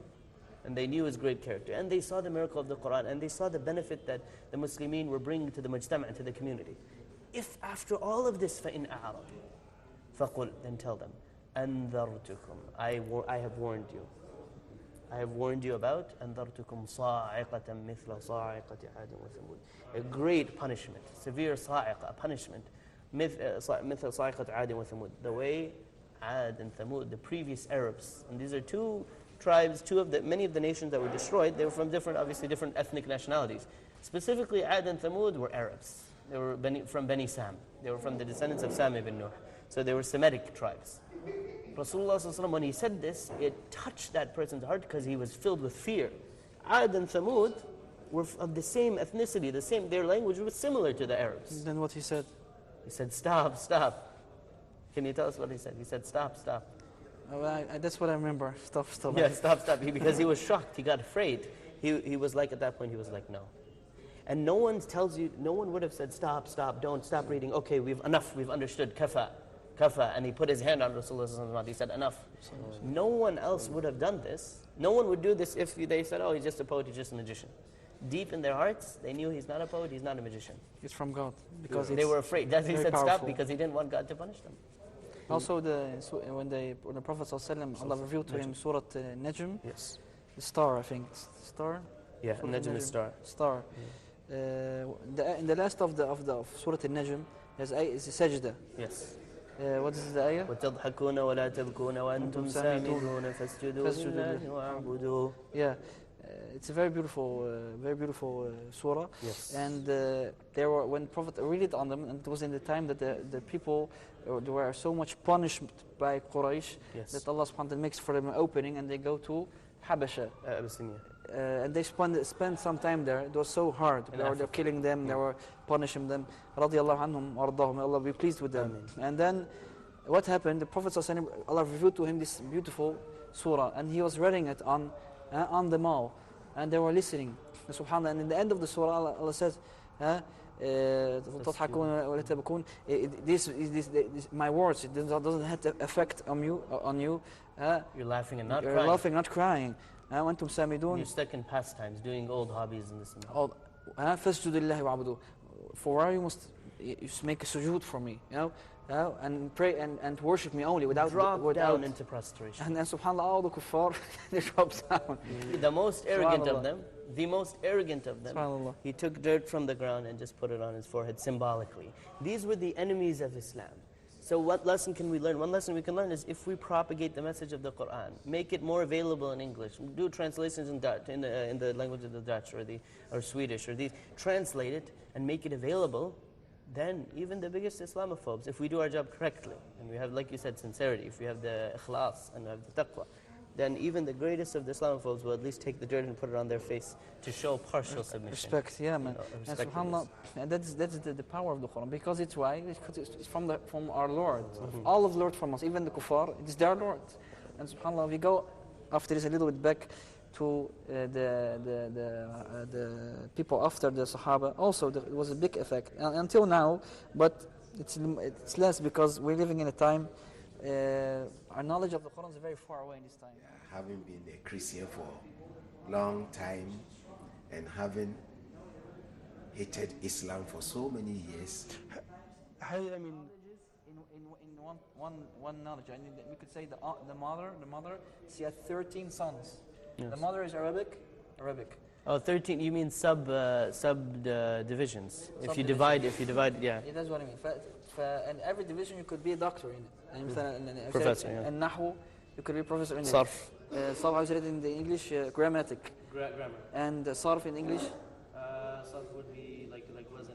and they knew his great character. And they saw the miracle of the Quran and they saw the benefit that the Muslimin were bringing to the mujtama', to the community. If after all of this, فَإِنْ أَعْرَضُوا فَقُلْ, then tell them, أَنذَرْتُكُمْ, I have warned you. I have warned you about أَنذَرْتُكُمْ صَاعِقَةً مِثْلَ صَاعِقَةِ عَادٍ وَثَمُودٍ. A great punishment, severe صاعقة, a punishment, مثل صاعقة عاد وثمود. The way Ad and Thamud, the previous Arabs, and these are two tribes, many of the nations that were destroyed, they were from obviously different ethnic nationalities. Specifically, Ad and Thamud were Arabs. They were from Bani Sam. They were from the descendants of Sam ibn Nuh. So they were Semitic tribes. Rasulullah sallallahu alaihi wasallam, when he said this, it touched that person's heart because he was filled with fear. Ad and Thamud were of the same ethnicity, their language was similar to the Arabs. Then what he said? He said, stop. Can you tell us what he said? He said, stop. That's what I remember. Stop. Yeah, stop. Because he was shocked, he got afraid. He was like, at that point, he was like, no. And no one would have said, stop, don't, stop reading. Okay, we've understood, kafa. And he put his hand on Rasulullah, he said, enough. No one else would have done this. No one would do this if they said, oh, he's just a poet, he's just a magician. Deep in their hearts, they knew he's not a poet, he's not a magician. It's from God. Because They were afraid. That's why he said powerful. stop, because he didn't want God to punish them. Also, when the Prophet ﷺ, Allah revealed to him Surah Najm, Yes. the star, I think. Star? Yeah, Surah Najm is star. Star. In the last of Surah Najm, there's a sajda. Yes. What is the ayah? وَتَضْحَكُونَ وَلَا تَبْكُونَ وَأَنْتُمْ سَامِدُونَ فَاسْجُدُوا لِلَّهِ وَاعْبُدُوا. Yeah. It's a very beautiful surah. Yes. And when Prophet read it on them, and it was in the time that the people they were so much punished by Quraysh, Yes. that Allah subhanahu wa ta'ala makes for them an opening and they go to Habasha. Abyssinia. And they spent some time there. It was so hard. In They were Africa. killing them, they were punishing them. Radiallahu anhum wardahum. May Allah be pleased with them. Ameen. And then what happened? The Prophet ﷺ, Allah revealed to him this beautiful surah, and he was reading it on the mall, and they were listening. And subhanAllah, and in the end of the surah, Allah says, تضحكون ولا تبكون. My words, it doesn't have the effect on you. You're laughing and not You're crying. laughing, not crying. وأنتم سامدون. You're stuck in pastimes, doing old hobbies and this and that. فاسجد لله وعبدوه. For why you must make a sujood for me, and pray and worship me only without down into prostration. and subhanallah, all the kuffar, they drop down. The most arrogant of Subhanallah. them, the most arrogant of them, SubhanAllah. he took dirt from the ground and just put it on his forehead symbolically. These were the enemies of Islam. So what lesson can we learn? One lesson we can learn is if we propagate the message of the Quran, make it more available in English, do translations in Dutch, in the language of the Dutch or Swedish, or these, translate it and make it available, then even the biggest Islamophobes, if we do our job correctly, and we have, like you said, sincerity, if we have the ikhlas and we have the taqwa, then even the greatest of the Islamophobes will at least take the dirt and put it on their face to show partial submission. Respect, yeah, man. And Respect subhanAllah, and that's the power of the Quran. Because it's why? Because it's from our Lord. All of the Lord from us, even the kuffar, it is their Lord. And subhanAllah, we go after this a little bit back to the people after the Sahaba. Also, it was a big effect until now, but it's less because we're living in a time. Our knowledge of the Quran is very far away in this time. Having been a Christian for a long time and having hated Islam for so many years. I mean, in one knowledge, I mean, we could say the mother, she had 13 sons. Yes. The mother is Arabic. Oh, 13, you mean divisions. If you divide, yeah. Yeah, that's what I mean. And every division you could be a doctor in it. And Professor, yeah. And Nahu, you could be a professor in Sarf. it. Sarf, I said it in the English, grammatic. Grammar. And Sarf in English? Sarf would be like wazn.